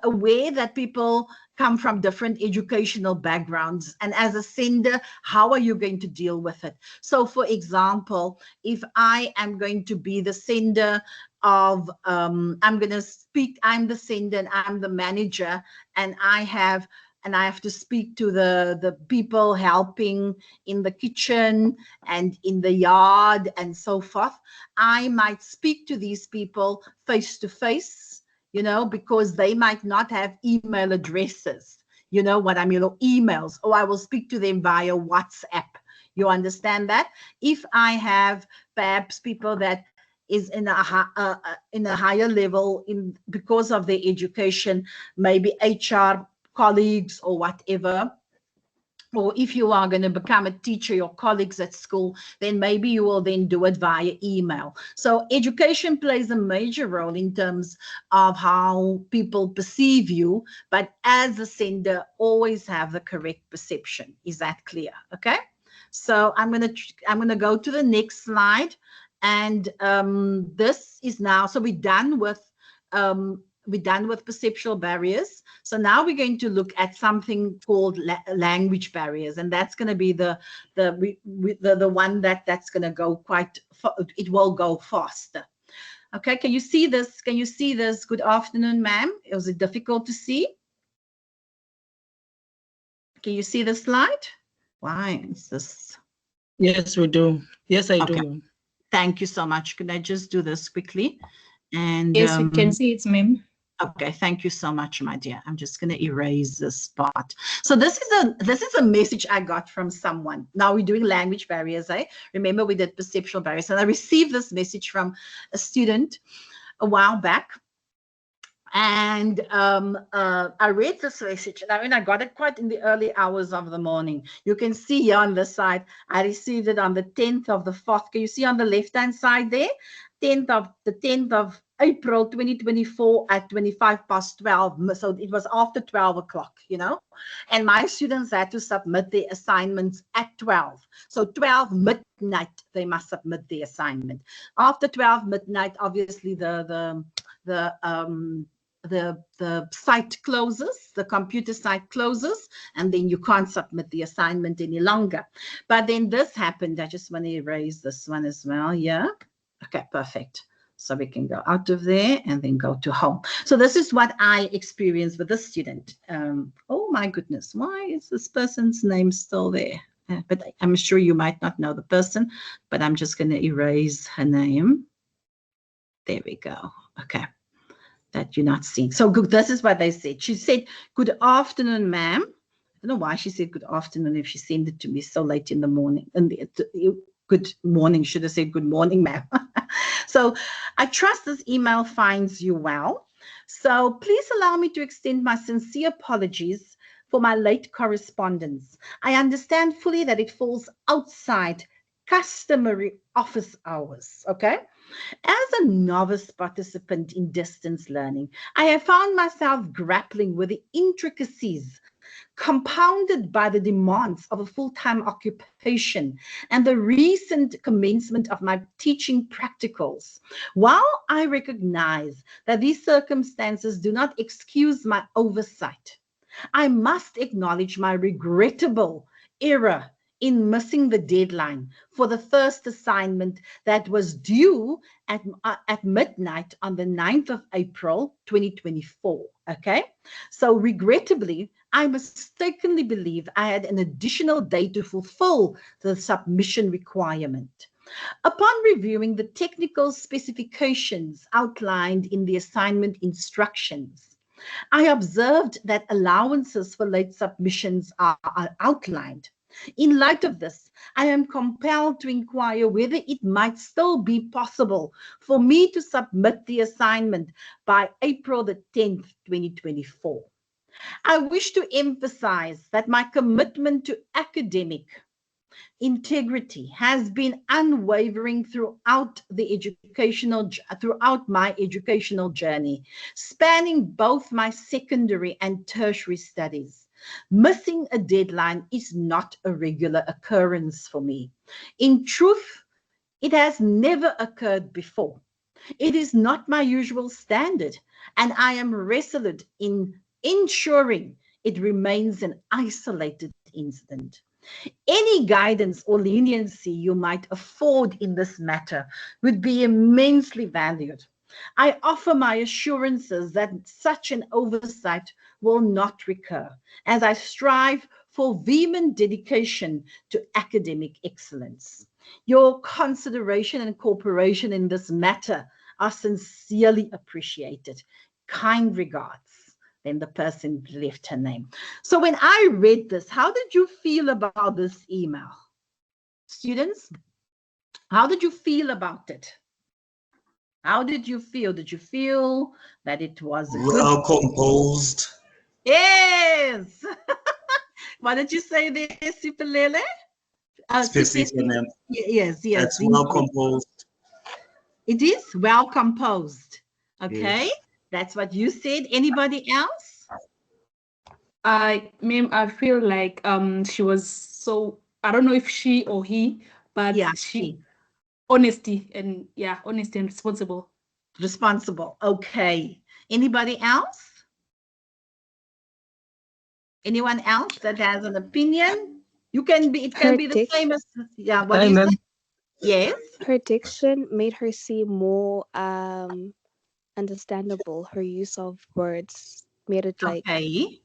aware that people come from different educational backgrounds, and as a sender, how are you going to deal with it? So for example, if I am going to be the sender of I'm going to speak, I'm the sender and I'm the manager, and I have to speak to the people helping in the kitchen and in the yard and so forth. I might speak to these people face to face, you know, because they might not have email addresses, you know what I mean, or emails, or I will speak to them via WhatsApp. You understand that? If I have perhaps people that is in a higher level because of their education, maybe HR colleagues or whatever, or if you are going to become a teacher, your colleagues at school, then maybe you will then do it via email. So education plays a major role in terms of how people perceive you, but as a sender, always have the correct perception. Is that clear? Okay. So I'm going to go to the next slide. And this is now, so we're done with perceptual barriers. So now we're going to look at something called language barriers, and that's going to be the one that's going to go it will go faster. Okay, can you see this? Can you see this? Good afternoon, ma'am. Was it difficult to see? Can you see the slide? Why is this?
Yes, we do. Yes, I do.
Thank you so much. Can I just do this quickly? And
yes, we can see it, ma'am.
Okay, thank you so much, my dear. I'm just going to erase this part. So this is a message I got from someone. Now we're doing language barriers. Remember we did perceptual barriers, and I received this message from a student a while back. And I read this message, and I mean, I got it quite in the early hours of the morning. You can see here on the side, I received it on the 10th of the 4th. Can you see on the left-hand side there? 10th of April 2024 at 12:25. So it was after 12 o'clock, you know, and my students had to submit their assignments at 12. So 12 midnight, they must submit the assignment. After 12 midnight, obviously the site closes, the computer site closes, and then you can't submit the assignment any longer. But then this happened. I just want to erase this one as well. Yeah. Okay, perfect. So we can go out of there and then go to home. So this is what I experienced with this student. Oh my goodness, why is this person's name still there? But I'm sure you might not know the person, but I'm just going to erase her name. There we go. Okay. That you're not seeing. So good. This is what they said. She said, "Good afternoon, ma'am." I don't know why she said good afternoon if she sent it to me so late in the morning. And good morning, should have said good morning, ma'am. So I trust this email finds you well. So please allow me to extend my sincere apologies for my late correspondence. I understand fully that it falls outside customary office hours, okay? As a novice participant in distance learning, I have found myself grappling with the intricacies compounded by the demands of a full-time occupation and the recent commencement of my teaching practicals. While I recognize that these circumstances do not excuse my oversight, I must acknowledge my regrettable error in missing the deadline for the first assignment that was due at midnight on the 9th of April, 2024, okay? So regrettably, I mistakenly believe I had an additional day to fulfill the submission requirement. Upon reviewing the technical specifications outlined in the assignment instructions, I observed that allowances for late submissions are outlined. In light of this, I am compelled to inquire whether it might still be possible for me to submit the assignment by April the 10th, 2024. I wish to emphasize that my commitment to academic integrity has been unwavering throughout my educational journey, spanning both my secondary and tertiary studies. Missing a deadline is not a regular occurrence for me. In truth, it has never occurred before. It is not my usual standard, and I am resolute in ensuring it remains an isolated incident. Any guidance or leniency you might afford in this matter would be immensely valued. I offer my assurances that such an oversight will not recur, as I strive for vehement dedication to academic excellence. Your consideration and cooperation in this matter are sincerely appreciated. Kind regards. Then the person left her name. So when I read this, how did you feel about this email? Students, how did you feel about it? How did you feel? Did you feel that it was
well composed?
Yes. What did you say there, Sipelele? Yes, yes.
That's well composed.
It is well composed. Okay, yes. That's what you said. Anybody else?
Ma'am, I feel like she was so, I don't know if she or he, but
yeah,
honesty and responsible.
Responsible. Okay. Anybody else? Anyone else that has an opinion? You can be. It can be the same as what do you say? Yes.
Her diction made her seem more understandable. Her use of words made it like.
Okay.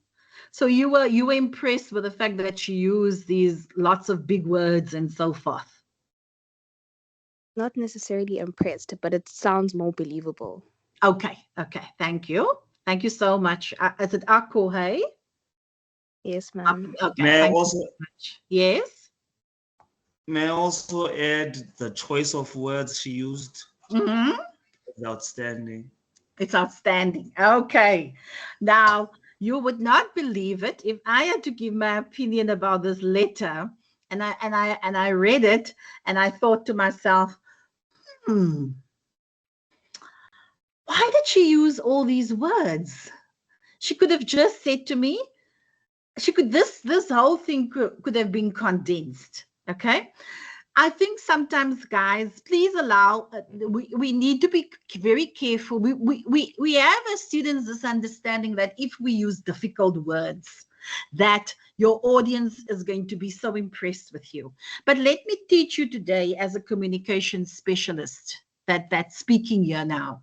So you were impressed with the fact that she used these lots of big words and so forth.
Not necessarily impressed, but it sounds more believable.
Okay. Thank you. Thank you so much. Is it Ako, hey?
Yes, ma'am.
Okay.
May I also?
Yes.
May I also add the choice of words she used?
Mm-hmm.
It's outstanding.
It's outstanding. Okay. Now, you would not believe it if I had to give my opinion about this letter, and I read it, and I thought to myself, why did she use all these words? She could have just said to me, this whole thing could have been condensed. Okay. I think sometimes, guys, please allow, we need to be very careful. We have as students this understanding that if we use difficult words, that your audience is going to be so impressed with you. But let me teach you today as a communication specialist that's speaking here now.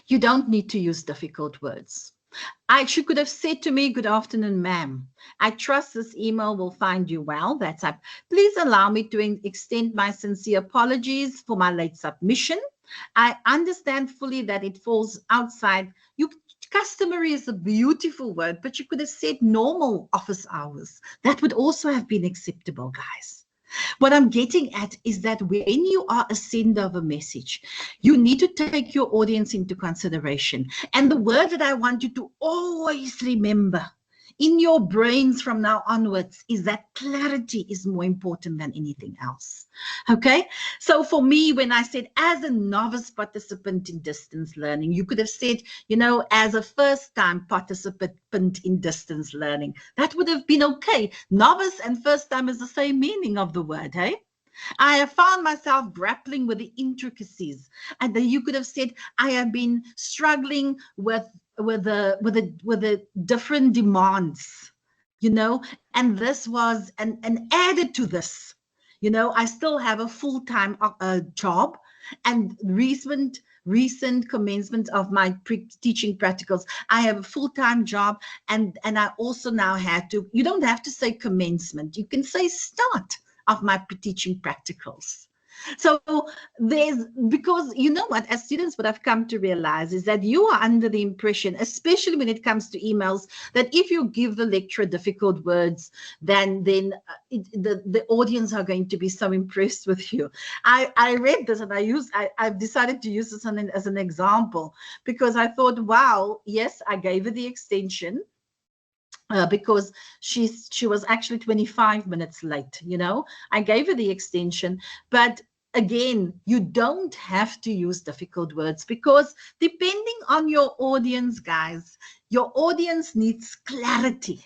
You don't need to use difficult words. She could have said to me, "Good afternoon, ma'am. I trust this email will find you well. That's up. Please allow me to extend my sincere apologies for my late submission. I understand fully that it falls outside. Customary is a beautiful word, but you could have said normal office hours. That would also have been acceptable, guys. What I'm getting at is that when you are a sender of a message, you need to take your audience into consideration. And the word that I want you to always remember in your brains from now onwards is that clarity is more important than anything else. Okay, so for me, when I said as a novice participant in distance learning, you could have said, you know, as a first-time participant in distance learning. That would have been okay. Novice and first-time is the same meaning of the word, hey? I have found myself grappling with the intricacies, and then you could have said, I have been struggling with the different demands, you know, and this was and added to this, you know, I still have a full-time job, and recent commencement of my teaching practicals, I have a full-time job, and I also now had to, you don't have to say commencement, you can say start of my teaching practicals. So there's, because you know what, as students, what I've come to realize is that you are under the impression, especially when it comes to emails, that if you give the lecturer difficult words, then the audience are going to be so impressed with you. I read this and I've decided to use this as an example, because I thought, wow, yes, I gave her the extension. Because she was actually 25 minutes late, you know. I gave her the extension, but again, you don't have to use difficult words, because depending on your audience, guys, your audience needs clarity.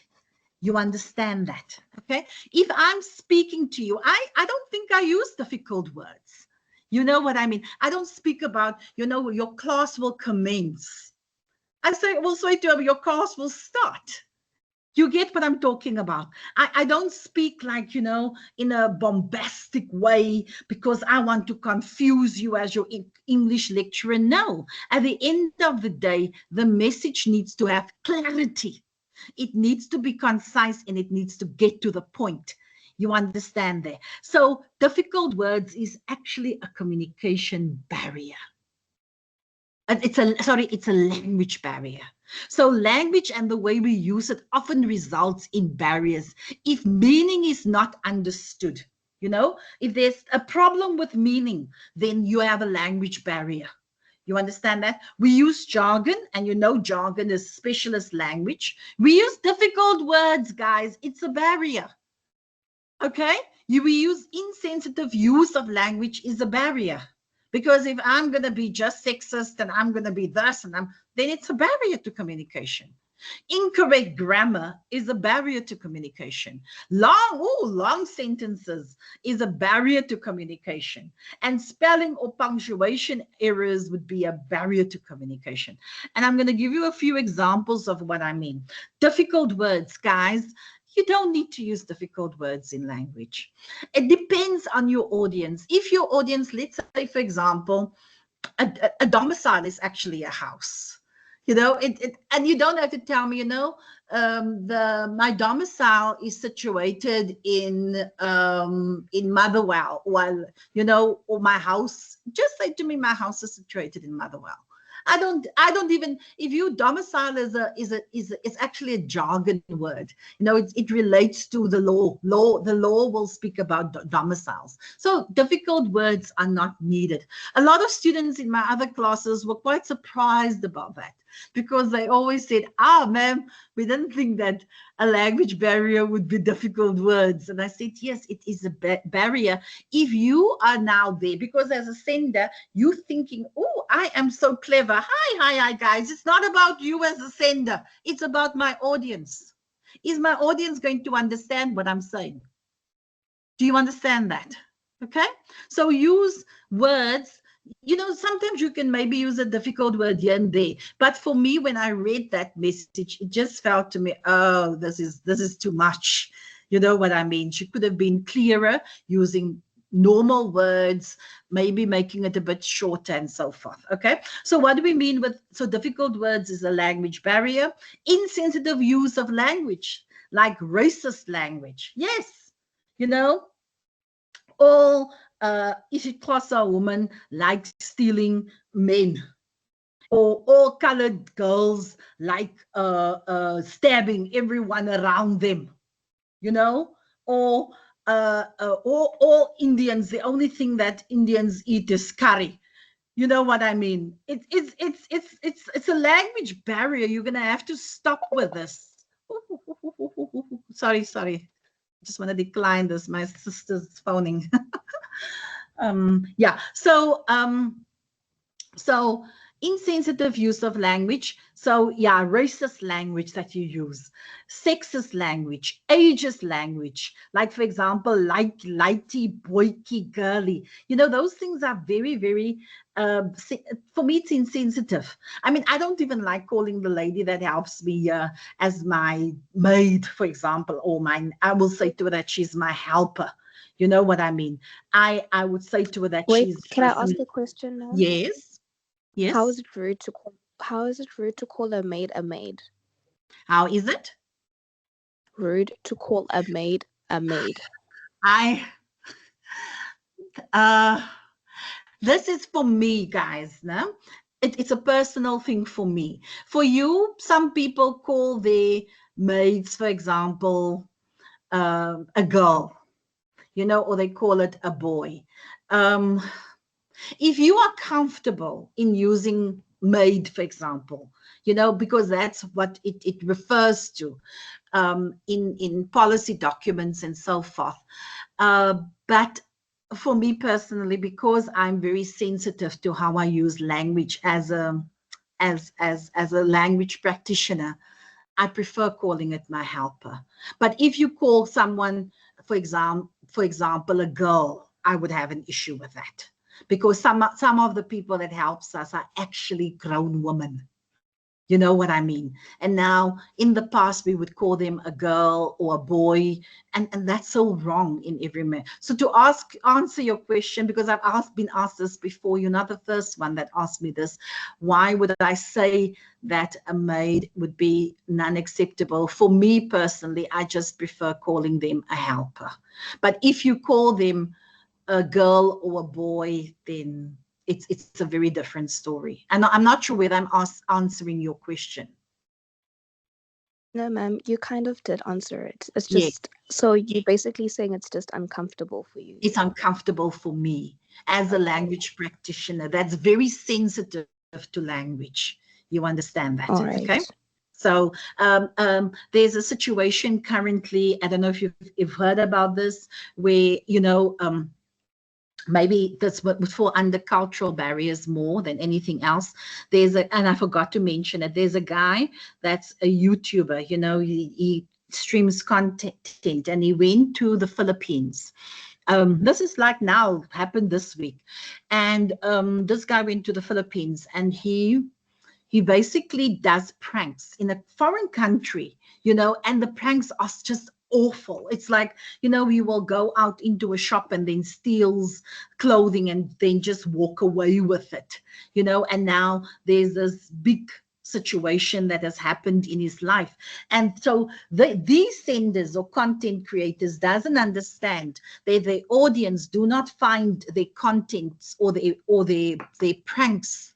You understand that, okay? If I'm speaking to you, I don't think I use difficult words. You know what I mean? I don't speak about, you know, your class will commence. I say, well, so your class will start. You get what I'm talking about. I don't speak like, you know, in a bombastic way because I want to confuse you as your English lecturer. No, at the end of the day, the message needs to have clarity. It needs to be concise and it needs to get to the point. You understand there? So difficult words is actually a communication barrier. It's a language barrier. So language and the way we use it often results in barriers if meaning is not understood. You know, if there's a problem with meaning, then you have a language barrier. You understand that? We use jargon, and you know jargon is specialist language. We use difficult words, guys. It's a barrier. Okay? We use insensitive use of language is a barrier. Because if I'm going to be just sexist and I'm going to be this and then it's a barrier to communication. Incorrect grammar is a barrier to communication. Long sentences is a barrier to communication. And spelling or punctuation errors would be a barrier to communication. And I'm going to give you a few examples of what I mean. Difficult words, guys. You don't need to use difficult words in language. It depends on your audience. If your audience, let's say, for example, a domicile is actually a house. You know, and you don't have to tell me, you know, my domicile is situated in Motherwell, while, you know, or my house, just say to me, my house is situated in Motherwell. I don't even, if you domicile is actually a jargon word. You know, it relates to the law. The law will speak about domiciles. So difficult words are not needed. A lot of students in my other classes were quite surprised about that, because they always said, ma'am, we didn't think that a language barrier would be difficult words. And I said, yes, it is a barrier if you are now there, because as a sender, you thinking, oh, I am so clever. Hi, guys. It's not about you as a sender. It's about my audience. Is my audience going to understand what I'm saying? Do you understand that? Okay. So use words. You know, sometimes you can maybe use a difficult word here and there. But for me, when I read that message, it just felt to me, oh, this is too much. You know what I mean? She could have been clearer using normal words, maybe making it a bit shorter and so forth. Okay. So what do we mean with, so difficult words is a language barrier, insensitive use of language, like racist language. Yes. You know, all IsiXhosa women like stealing men, or all colored girls like stabbing everyone around them, you know, or all Indians, the only thing that Indians eat is curry. You know what I mean? It's a language barrier. You're gonna have to stop with this. Sorry. Just want to decline this. My sister's phoning. Yeah. So insensitive use of language. So yeah, racist language that you use, sexist language, ageist language, like for example, like lighty, boyky, girly. You know, those things are very, very, for me, it's insensitive. I mean, I don't even like calling the lady that helps me as my maid, for example, or I will say to her that she's my helper. You know what I mean? I would say to her that
Wait,
she's
can I ask a question, ma'am?
yes.
How
Yes.
is it rude to call a maid a maid?
How is it?
Rude to call a maid a maid.
I this is for me, guys. No, it's a personal thing for me. For you, some people call their maids, for example, a girl, you know, or they call it a boy. Um, if you are comfortable in using maid, for example, you know, because that's what it refers to in policy documents and so forth. But for me personally, because I'm very sensitive to how I use language as a language practitioner, I prefer calling it my helper. But if you call someone, for example, a girl, I would have an issue with that because some of the people that helps us are actually grown women. You know what I mean? And now in the past, we would call them a girl or a boy. And that's so wrong in every man. So to answer your question, because I've been asked this before, you're not the first one that asked me this. Why would I say that a maid would be non-acceptable? For me personally, I just prefer calling them a helper. But if you call them a girl or a boy, then it's a very different story. And I'm not sure whether I'm answering your question.
No, ma'am, you kind of did answer it. It's
Yeah,
just, so you're basically saying it's just uncomfortable for you.
it's uncomfortable for me as a language practitioner. That's very sensitive to language. You understand that,
All
okay?
right.
So there's a situation currently, I don't know if you've heard about this, where, you know, maybe that's what would fall under cultural barriers more than anything else. And I forgot to mention it, there's a guy that's a YouTuber, you know, he streams content, and he went to the Philippines. This is like now, happened this week. And this guy went to the Philippines, and he basically does pranks in a foreign country, you know, and the pranks are just awful. It's like, you know, he will go out into a shop and then steals clothing and then just walk away with it, you know. And now there's this big situation that has happened in his life. And so these senders or content creators doesn't understand that their audience do not find their contents or their pranks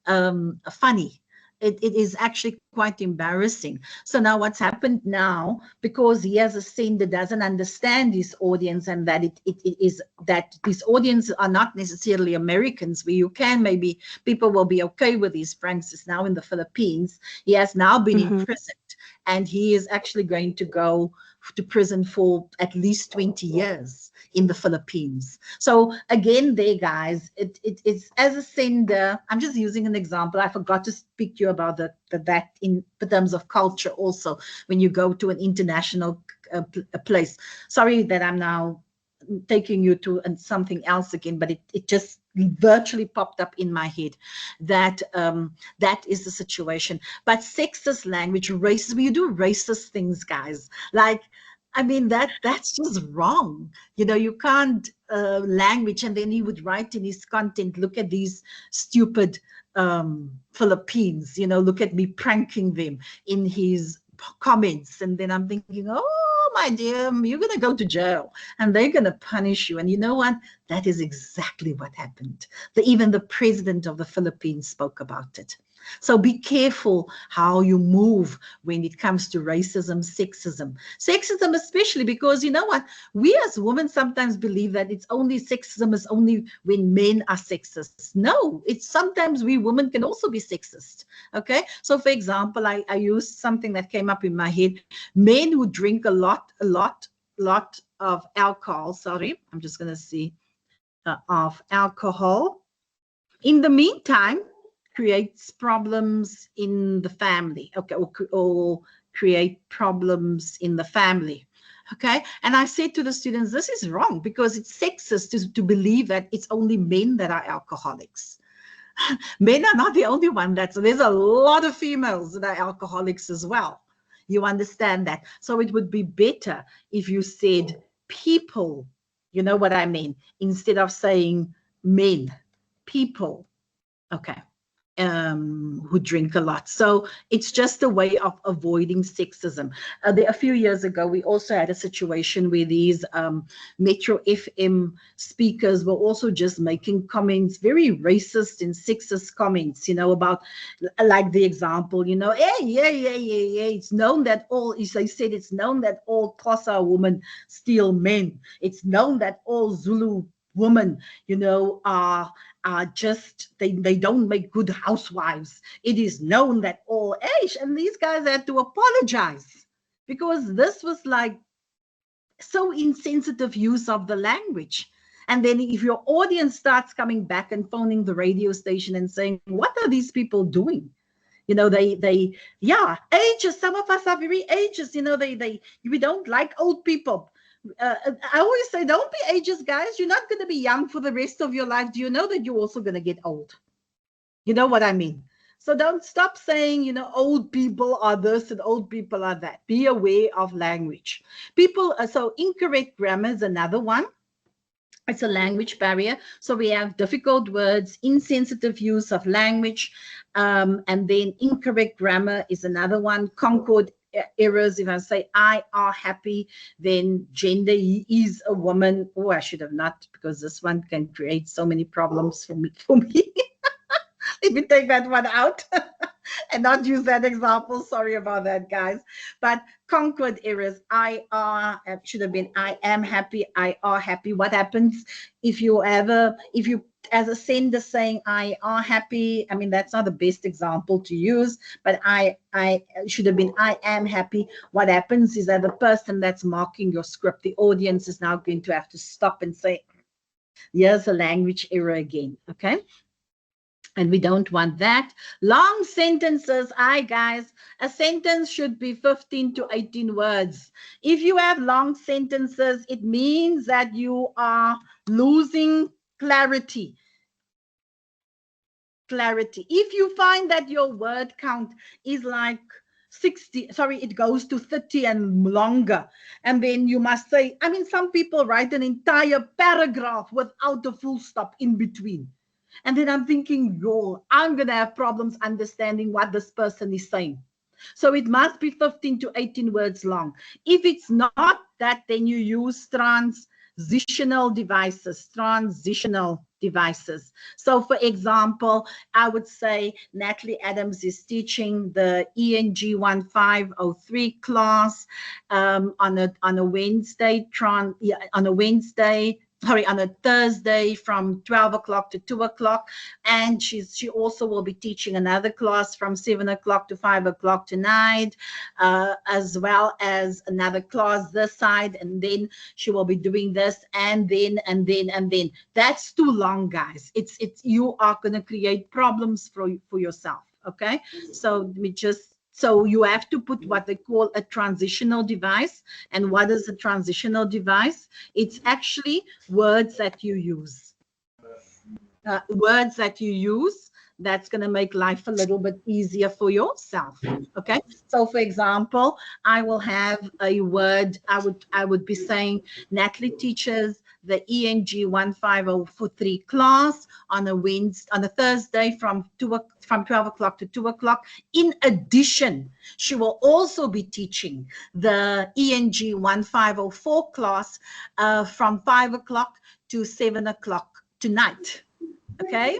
funny. It is actually quite embarrassing. So now what's happened now, because he as a sender doesn't understand his audience, and that it is that these audiences are not necessarily Americans, where you can maybe people will be okay with these pranks. Is now in the Philippines. He has now been imprisoned, and he is actually going to go to prison for at least 20 years in the Philippines. So again, there, guys, it's as a sender. I'm just using an example. I forgot to speak to you about that in terms of culture also, when you go to an international place. Sorry that I'm now taking you to something else again, but it just virtually popped up in my head that that is the situation. But sexist language, racist, when you do racist things, guys, like, I mean, that's just wrong. You know, you can't language. And then he would write in his content, look at these stupid Philippines, you know, look at me pranking them in his comments. And then I'm thinking, oh, my dear, you're going to go to jail and they're going to punish you. And you know what? That is exactly what happened. Even the president of the Philippines spoke about it. So be careful how you move when it comes to racism, sexism. Sexism especially because you know what? We as women sometimes believe that it's only sexism is only when men are sexist. No, it's sometimes we women can also be sexist. Okay? So for example, I used something that came up in my head. Men who drink a lot of alcohol, sorry, I'm just going to see, of alcohol. In the meantime, creates problems in the family, okay, or create problems in the family, okay? And I said to the students, this is wrong because it's sexist to believe that it's only men that are alcoholics. Men are not the only one. There's a lot of females that are alcoholics as well. You understand that? So it would be better if you said people, you know what I mean, instead of saying men, people. Okay. Who drink a lot. So it's just a way of avoiding sexism. A few years ago, we also had a situation where these Metro FM speakers were also just making comments, very racist and sexist comments, you know, about like the example, you know, it's known that all, they said it's known that all Xhosa women steal men. It's known that all Zulu women, you know, are just, they don't make good housewives. It is known that all age, and these guys had to apologize because this was like so insensitive use of the language. And then if your audience starts coming back and phoning the radio station and saying, what are these people doing? You know, yeah, ages, some of us are very ages, you know, we don't like old people. I always say, don't be ageist, guys. You're not going to be young for the rest of your life. Do you know that you're also going to get old? You know what I mean? So don't stop saying, you know, old people are this and old people are that. Be aware of language. So incorrect grammar is another one. It's a language barrier. So we have difficult words, insensitive use of language, and then incorrect grammar is another one. Concord errors. If I say I are happy, then gender, he is a woman. Oh, I should have not, because this one can create so many problems for me. Let me take that one out and not use that example. Sorry about that, guys. But concord errors. I are should have been I am happy. I are happy. What happens if you as a sender saying I are happy? I mean, that's not the best example to use, but I should have been I am happy. What happens is that the person that's marking your script, the audience, is now going to have to stop and say, here's a language error again. Okay. And we don't want that. Long sentences. Guys, a sentence should be 15 to 18 words. If you have long sentences, it means that you are losing clarity. If you find that your word count is like 60, sorry, it goes to 30 and longer, and then you must say, I mean, some people write an entire paragraph without a full stop in between. And then I'm thinking, I'm going to have problems understanding what this person is saying. So it must be 15 to 18 words long. If it's not that, then you use transitional devices. So for example, I would say Natalie Adams is teaching the ENG1503 class on a Wednesday, on a Thursday from 12 o'clock to 2 o'clock. And she also will be teaching another class from 7 o'clock to 5 o'clock tonight, as well as another class this side. And then she will be doing this and then. That's too long, guys. You are going to create problems for yourself. Okay. So you have to put what they call a transitional device. And what is a transitional device? It's actually words that you use. That's going to make life a little bit easier for yourself. Okay. So for example, I will have a word. I would be saying Natalie teaches the ENG1503 class on a Thursday from 12 o'clock to 2 o'clock. In addition, she will also be teaching the ENG1504 class from 5 o'clock to 7 o'clock tonight. Okay.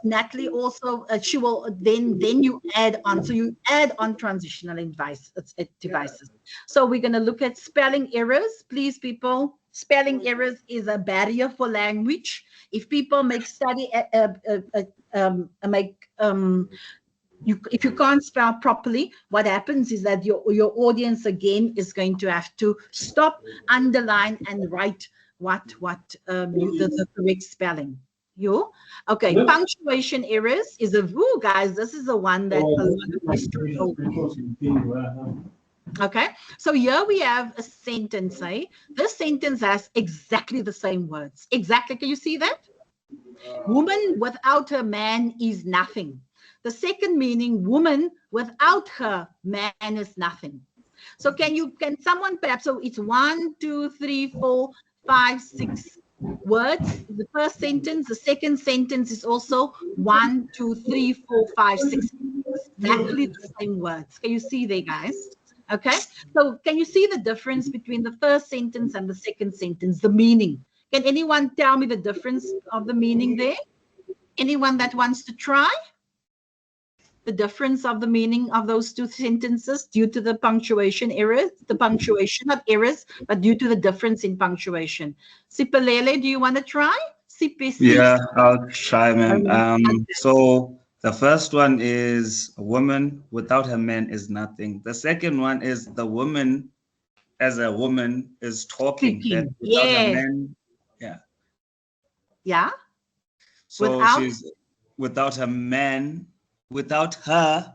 Natalie also, she will then you add on. So you add on transitional devices. So we're going to look at spelling errors. Please, people, spelling errors is a barrier for language. If people make if you can't spell properly, what happens is that your audience again is going to have to stop, underline, and write the correct spelling. Okay, punctuation errors is guys, this is the one that a lot of us struggle with. Okay, so here we have a sentence. This sentence has exactly the same words. Exactly, can you see that? Woman without her man is nothing. The second meaning, woman without her man is nothing. So can someone perhaps, so it's 1, 2, 3, 4, 5, 6 words. The first sentence, the second sentence is also 1, 2, 3, 4, 5, 6. Exactly the same words. Can you see there, guys? Okay. So can you see the difference between the first sentence and the second sentence, the meaning? Can anyone tell me the difference of the meaning there? Anyone that wants to try? The difference of the meaning of those two sentences due to the punctuation errors, the punctuation of errors, but due to the difference in punctuation. Sipalele, do you want to try?
Yeah, I'll try, ma'am. So the first one is a woman without her man is nothing. The second one is the woman as a woman is talking. That without her man, yeah.
Yeah.
So she's without her man, without her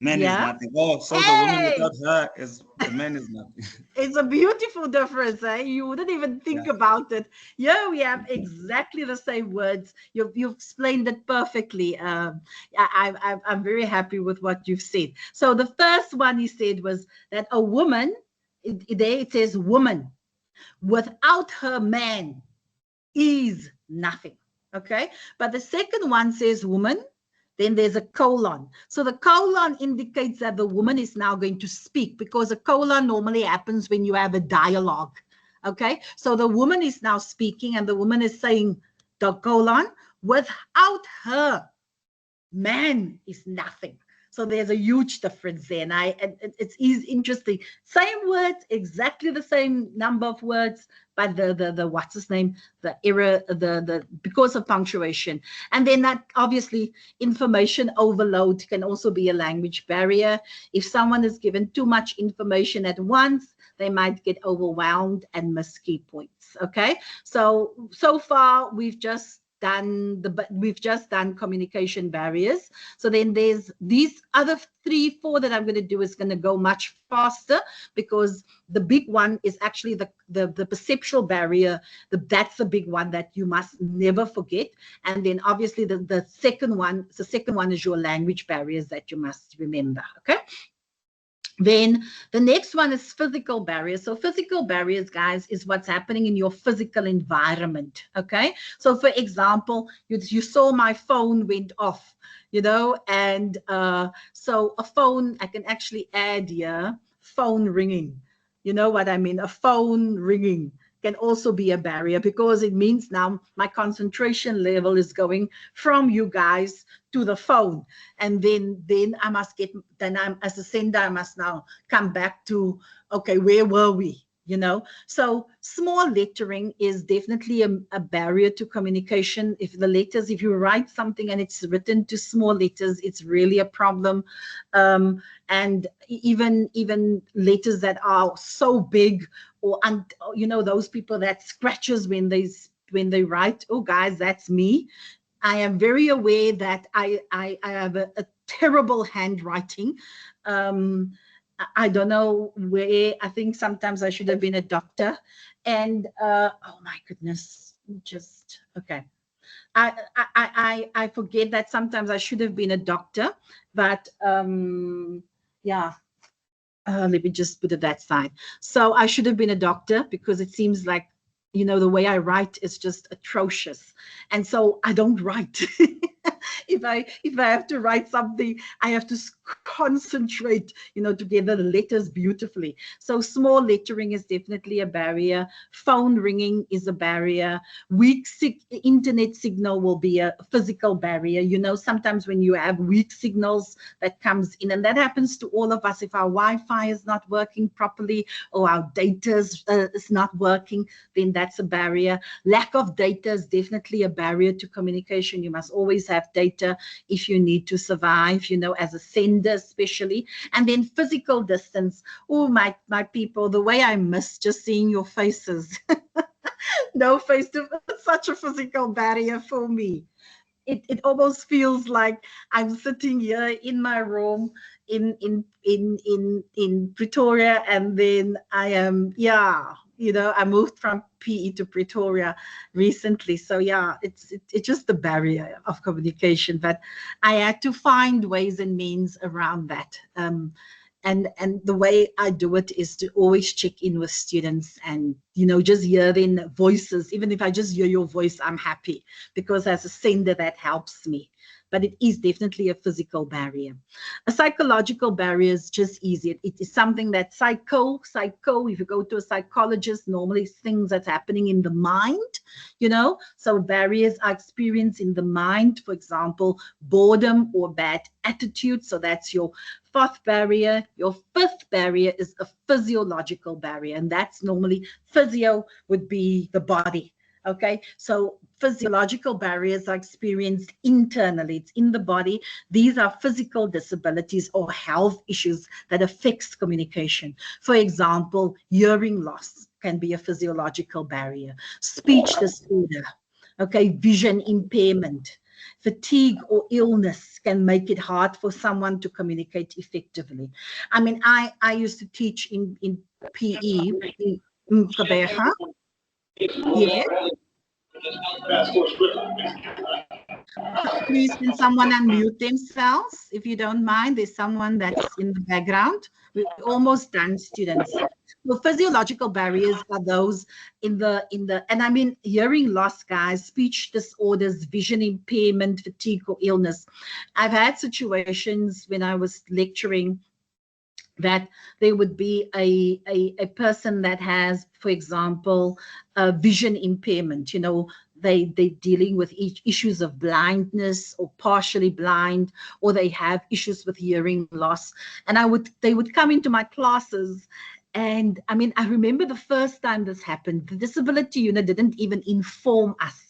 man is nothing. Oh, so the woman without her is the man is nothing.
It's a beautiful difference, eh? You wouldn't even think about it. Yeah, we have exactly the same words. You've explained it perfectly. I'm very happy with what you've said. So the first one he said was that a woman, there it says woman, without her man is nothing. Okay, but the second one says woman, then there's a colon. So the colon indicates that the woman is now going to speak, because a colon normally happens when you have a dialogue. Okay, so the woman is now speaking, and the woman is saying, the colon, without her man is nothing. So there's a huge difference there, and it's interesting. Same words, exactly the same number of words, but the what's his name, the error, the because of punctuation. And then that obviously information overload can also be a language barrier. If someone is given too much information at once, they might get overwhelmed and miss key points. Okay, so far we've just done communication barriers. So then there's these other 3, 4 that I'm going to do is going to go much faster, because the big one is actually the perceptual barrier. That's the big one that you must never forget. And then obviously the second one is your language barriers that you must remember. Okay. Then the next one is physical barriers. So physical barriers, guys, is what's happening in your physical environment. Okay. So for example, you saw my phone went off, and so a phone, I can actually add here, phone ringing. You know what I mean? A phone ringing can also be a barrier, because it means now my concentration level is going from you guys to the phone, and then I must I'm as a sender, I must now come back to, okay, where were we? So small lettering is definitely a barrier to communication. If you write something and it's written to small letters, it's really a problem. And even letters that are so big, or those people that scratches when they write. Oh, guys, that's me. I am very aware that I have a terrible handwriting. I don't know where. I think sometimes I should have been a doctor. And oh my goodness, just okay. I forget that sometimes I should have been a doctor, but yeah. Let me just put it that side. So I should have been a doctor, because it seems like, the way I write is just atrocious. And so I don't write. if I have to write something, I have to concentrate, to get the letters beautifully. So small lettering is definitely a barrier. Phone ringing is a barrier. Weak internet signal will be a physical barrier. Sometimes when you have weak signals that comes in, and that happens to all of us. If our Wi-Fi is not working properly or our data is not working, then that's a barrier. Lack of data is definitely a barrier to communication. You must always have data if you need to survive, as a sender especially. And then physical distance. Oh, my people, the way I miss just seeing your faces. No face to face, such a physical barrier for me. It almost feels like I'm sitting here in my room in Pretoria, and then I am, I moved from PE to Pretoria recently. So yeah, it's just the barrier of communication, but I had to find ways and means around that. And the way I do it is to always check in with students and, just hear their voices. Even if I just hear your voice, I'm happy, because as a sender, that helps me. But it is definitely a physical barrier. A psychological barrier is just easy. It is something that psycho, if you go to a psychologist, normally things that's happening in the mind, So barriers are experienced in the mind, for example, boredom or bad attitude. So that's your fourth barrier. Your fifth barrier is a physiological barrier, and that's normally physio would be the body. Okay, so physiological barriers are experienced internally. It's in the body. These are physical disabilities or health issues that affects communication. For example, hearing loss can be a physiological barrier. Speech disorder, okay, vision impairment, fatigue or illness can make it hard for someone to communicate effectively. I mean, I used to teach in PE in Mkabeha. Yeah. Please, can someone unmute themselves, if you don't mind? There's someone that's in the background. We're almost done, students. So physiological barriers are those and I mean hearing loss, guys, speech disorders, vision impairment, fatigue or illness. I've had situations when I was lecturing that there would be a person that has, for example, a vision impairment, they're dealing with issues of blindness or partially blind, or they have issues with hearing loss. And they would come into my classes. And I mean, I remember the first time this happened, the disability unit didn't even inform us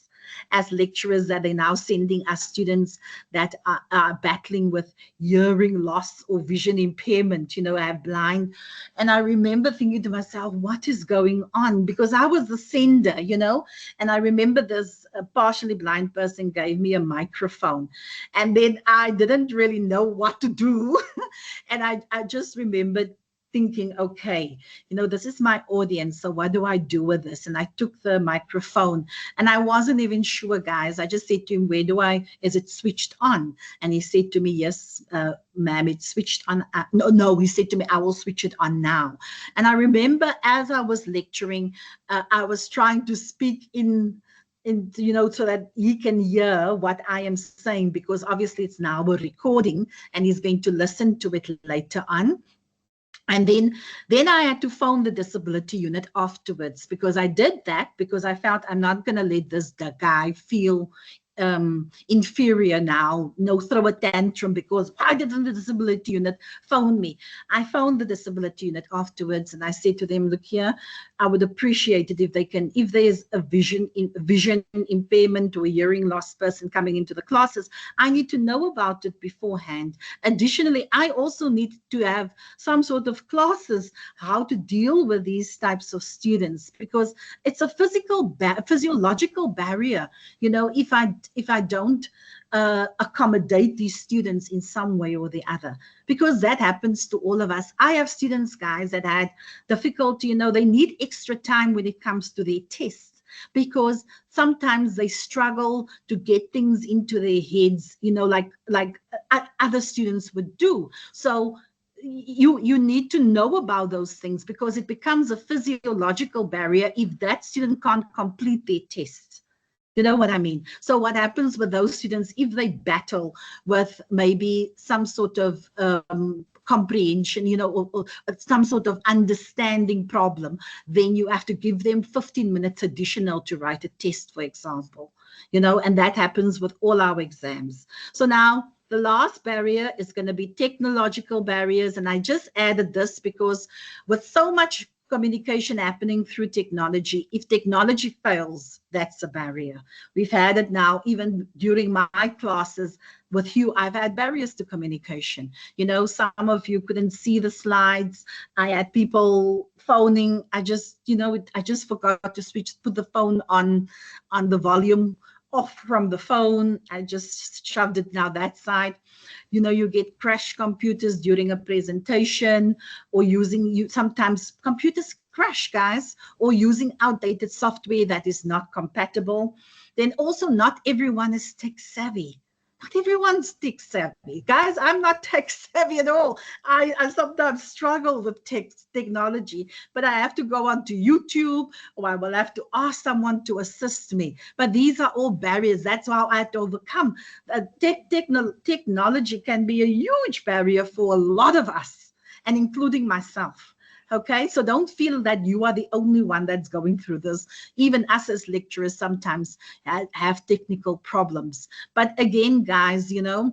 as lecturers that they're now sending us students that are battling with hearing loss or vision impairment, are blind. And I remember thinking to myself, what is going on? Because I was the sender, and I remember this partially blind person gave me a microphone, and then I didn't really know what to do. And I just remembered thinking, okay, this is my audience, so what do I do with this? And I took the microphone, and I wasn't even sure, guys. I just said to him, is it switched on? And he said to me, yes, ma'am, it's switched on. No, he said to me, I will switch it on now. And I remember as I was lecturing, I was trying to speak in so that he can hear what I am saying, because obviously it's now a recording and he's going to listen to it later on. And then I had to phone the disability unit afterwards, because I did that because I felt I'm not going to let this guy feel inferior now, throw a tantrum because why didn't the disability unit phone me? I phoned the disability unit afterwards, and I said to them, look here, I would appreciate it if there's a vision impairment or a hearing loss person coming into the classes, I need to know about it beforehand. Additionally, I also need to have some sort of classes how to deal with these types of students, because it's a physiological barrier. If I don't accommodate these students in some way or the other, because that happens to all of us. I have students, guys, that had difficulty, they need extra time when it comes to their tests, because sometimes they struggle to get things into their heads, like other students would do. So you need to know about those things, because it becomes a physiological barrier if that student can't complete their test. You know what I mean? So what happens with those students, if they battle with maybe some sort of comprehension, you know, or some sort of understanding problem, then you have to give them 15 minutes additional to write a test, for example, you know, and that happens with all our exams. So now the last barrier is going to be technological barriers. And I just added this because with so much communication happening through technology, if technology fails, that's a barrier. We've had it now, even during my classes with you, I've had barriers to communication. You know, some of you couldn't see the slides. I had people phoning. I just, you know, I just forgot to put the phone on the volume off from the phone. I just shoved it now that side. You know, you get crash computers during a presentation, or sometimes computers crash, guys, or using outdated software that is not compatible. Then also not everyone is tech savvy. Not everyone's tech savvy. Guys, I'm not tech savvy at all. I sometimes struggle with technology, but I have to go onto YouTube, or I will have to ask someone to assist me. But these are all barriers. That's how I have to overcome. Technology can be a huge barrier for a lot of us, and including myself. Okay, so don't feel that you are the only one that's going through this. Even us as lecturers sometimes have technical problems. But again, guys, you know,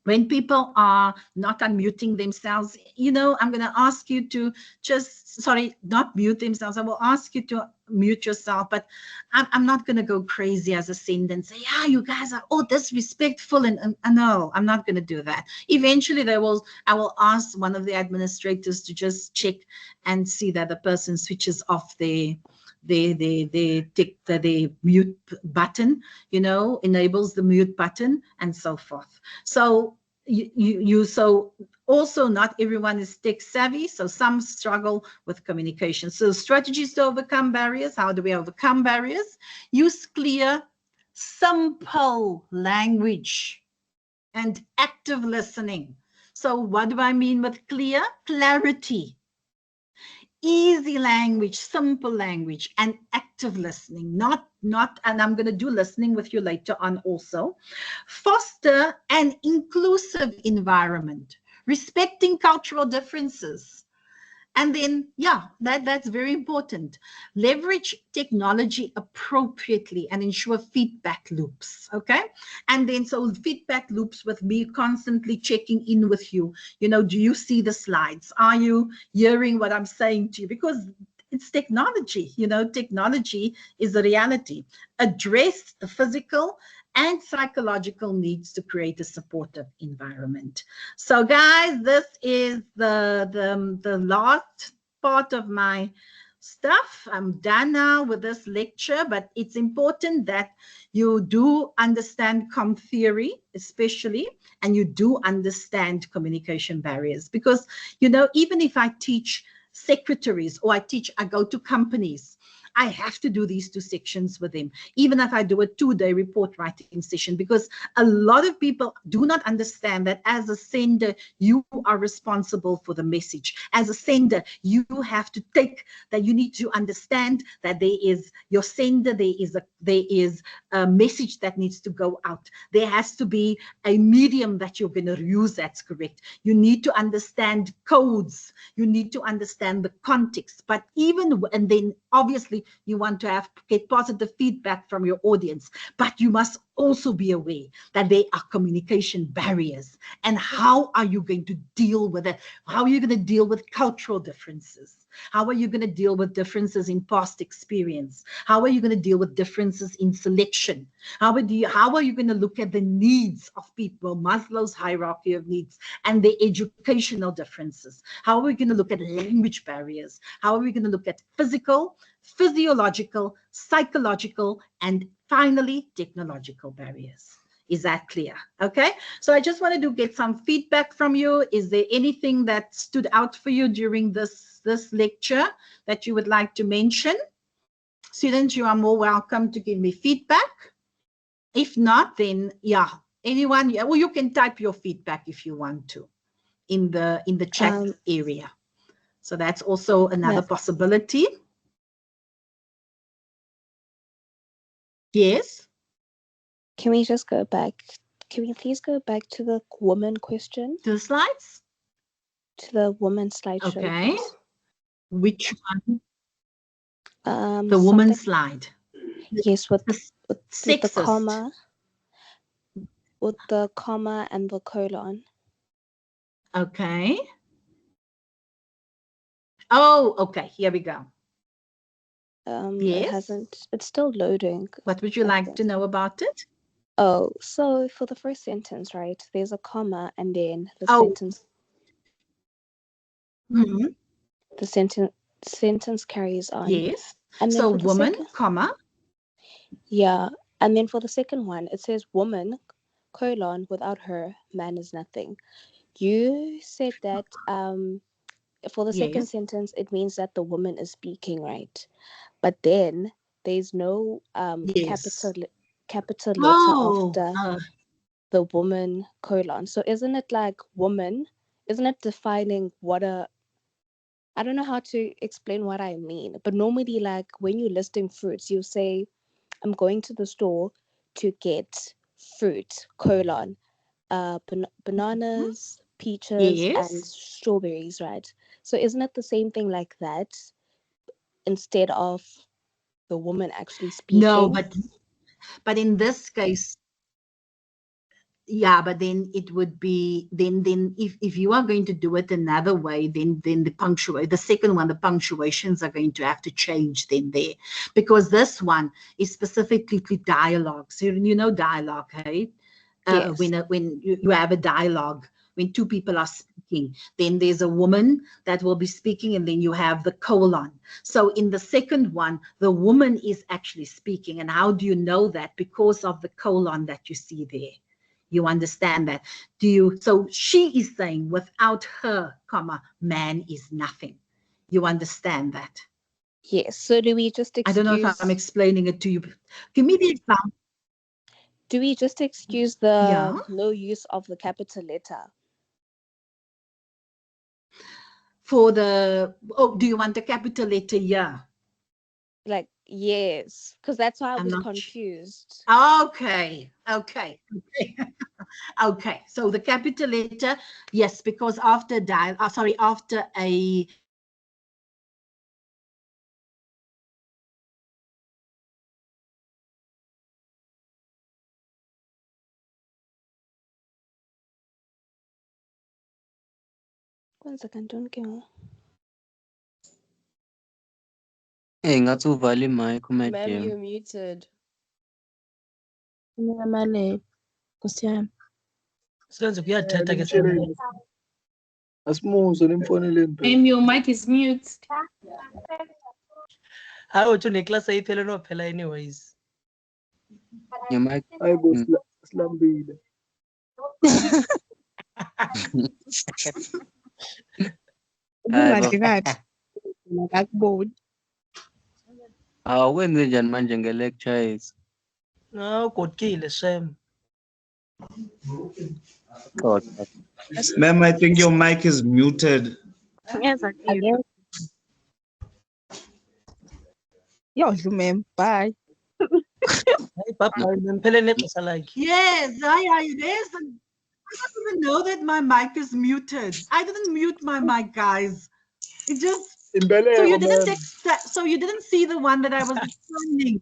when people are not unmuting themselves, you know, I'm going to ask you to just, sorry, not mute themselves. I will ask you to mute yourself, but I'm not going to go crazy as a sender and say, yeah, you guys are all disrespectful. And no, I'm not going to do that. Eventually I will ask one of the administrators to just check and see that the person switches off the mute button, you know, enables the mute button and so forth. So so also not everyone is tech savvy, so some struggle with communication. So strategies to overcome barriers. How do we overcome barriers? Use clear, simple language and active listening. So what do I mean with clear? Clarity. Easy language, simple language, and active listening, not, and I'm going to do listening with you later on also. Foster an inclusive environment, respecting cultural differences. And then, yeah, that's very important. Leverage technology appropriately and ensure feedback loops, okay? And then, so feedback loops with me constantly checking in with you. You know, do you see the slides? Are you hearing what I'm saying to you? Because it's technology, you know, technology is a reality. Address the physical and psychological needs to create a supportive environment. So guys, this is the last part of my stuff. I'm done now with this lecture, but it's important that you do understand comm theory, especially, and you do understand communication barriers, because, you know, even if I teach secretaries or I go to companies, I have to do these two sections with them, even if I do a 2-day report writing session, because a lot of people do not understand that as a sender, you are responsible for the message. As a sender, you have to you need to understand that there is your sender, there is a message that needs to go out. There has to be a medium that you're going to use that's correct. You need to understand codes. You need to understand the context. But and then obviously you want to get positive feedback from your audience, but you must also be aware that there are communication barriers. And how are you going to deal with it? How are you going to deal with cultural differences? How are you going to deal with differences in past experience? How are you going to deal with differences in selection? How are you going to look at the needs of people, Maslow's hierarchy of needs, and the educational differences? How are we going to look at language barriers? How are we going to look at physical, physiological, psychological, and finally, technological barriers? Is that clear? Okay, so I just wanted to get some feedback from you. Is there anything that stood out for you during this lecture that you would like to mention? Students, you are more welcome to give me feedback. If not, then yeah, anyone, yeah, well, you can type your feedback if you want to in the chat area. So that's also another possibility. Yes.
Can we just go back? Can we please go back to the woman question?
To the slides?
To the woman slideshow.
Okay.
Please.
Which one? The
Something,
woman slide.
yes, with the
Sexist.
comma. With the comma and the colon.
Okay. Oh, okay. Here we go.
It
Yes.
hasn't. It's still loading.
What would you like to know about it?
Oh, so for the first sentence, right? There's a comma, and then the sentence.
Mm-hmm.
The sentence carries on.
Yes.
And then
So
for the
woman,
second,
comma.
yeah, and then for the second one, it says woman, colon, without her, man is nothing. You said that for the second
Yes.
sentence, it means that the woman is speaking, right? But then there's no
Yes.
capital letter
Oh,
after the woman colon. So isn't it like woman? Isn't it defining what a... I don't know how to explain what I mean, but normally, like when you're listing fruits, you say, I'm going to the store to get fruit, colon, bananas, peaches, and
yes.
strawberries, right? So isn't it the same thing like that instead of the woman actually speaking?
No, but in this case, yeah, but then it would be then if you are going to do it another way, then the second one, the punctuations are going to have to change then there, because this one is specifically dialogue. So you know dialogue, hey?
Yes.
When you have a dialogue, when two people are speaking, then there's a woman that will be speaking, and then you have the colon. So in the second one, the woman is actually speaking. And how do you know that? Because of the colon that you see there. You understand that? So she is saying, without her, comma, man is nothing. You understand that?
Yes. So do we just excuse...
I don't know if I'm explaining it to you. Give me the example.
Do we just excuse the
Yeah.
no use of the capital letter?
For the, do you want the capital letter? Yeah.
Like, yes, because that's why I
I'm
was
not
confused.
Okay. Okay. So the capital letter, yes, because after after a
One second, don't go.
Hey, ngathi uvale imic
Ma'am,
uMadam.
you're muted.
Ngiyamale, Nkosi yami. Senze kuyathetha ke
Ma'am, your mic is mute.
hayi uthi neclass ayiphele nophela anyways.
Your mic.
Silambile.
Hayi
kathi akakuboni.
wenze njani manje nge-lectures?
No, ugodukile shem.
Ma'am, I think your mic is muted.
Yes, again. Yodlu ma'am, bye.
Hey, bye-bye, niphele nexesha lakhe.
yes, there's I don't even know that my mic is muted. I didn't mute my mic, guys. It just so you didn't see the one that I was explaining.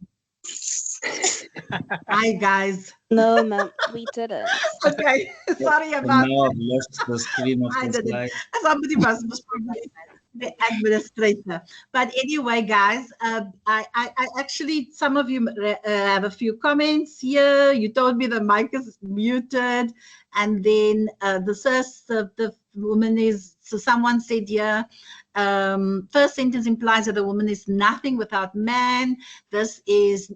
Hi, guys.
No, ma'am, we didn't.
Okay, sorry
And
about
now
that.
I've left the screen of
I
the
didn't.
slide.
Somebody must be the administrator. But anyway, guys, I actually, some of you have a few comments here. You told me the mic is muted, and then the woman is. So someone said here, first sentence implies that the woman is nothing without man. This is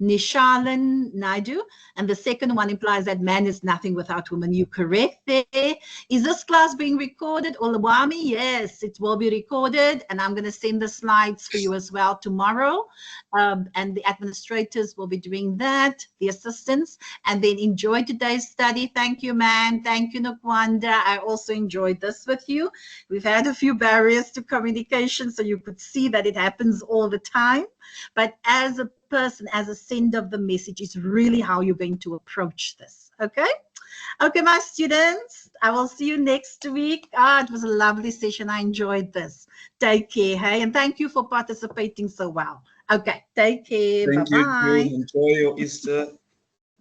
Nishalan Naidu. And the second one implies that man is nothing without woman. You correct there. Is this class being recorded? Olawami? Yes, it will be recorded. And I'm going to send the slides for you as well tomorrow. And the administrators will be doing that, the assistants. And then enjoy today's study. Thank you, man. Thank you, Nakwanda. I also enjoyed this with you. We've had a few barriers to communication, so you could see that it happens all the time. But as a person as a sender of the message is really how you're going to approach this. Okay? Okay, my students, I will see you next week. It was a lovely session. I enjoyed this. Take care, hey, and thank you for participating so well. Okay, take care.
Thank you,
Bye-bye.
June. Enjoy your Easter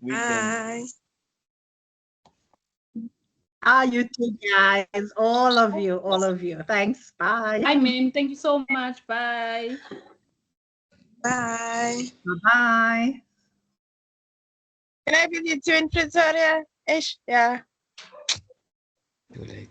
weekend.
Bye.
You too, guys. All of you, all of you. Thanks. Bye.
Hi, ma'am. Thank you so much. Bye.
Bye.
Bye-bye.
Can I be the twin Pretoria? Ish, yeah.
Too late.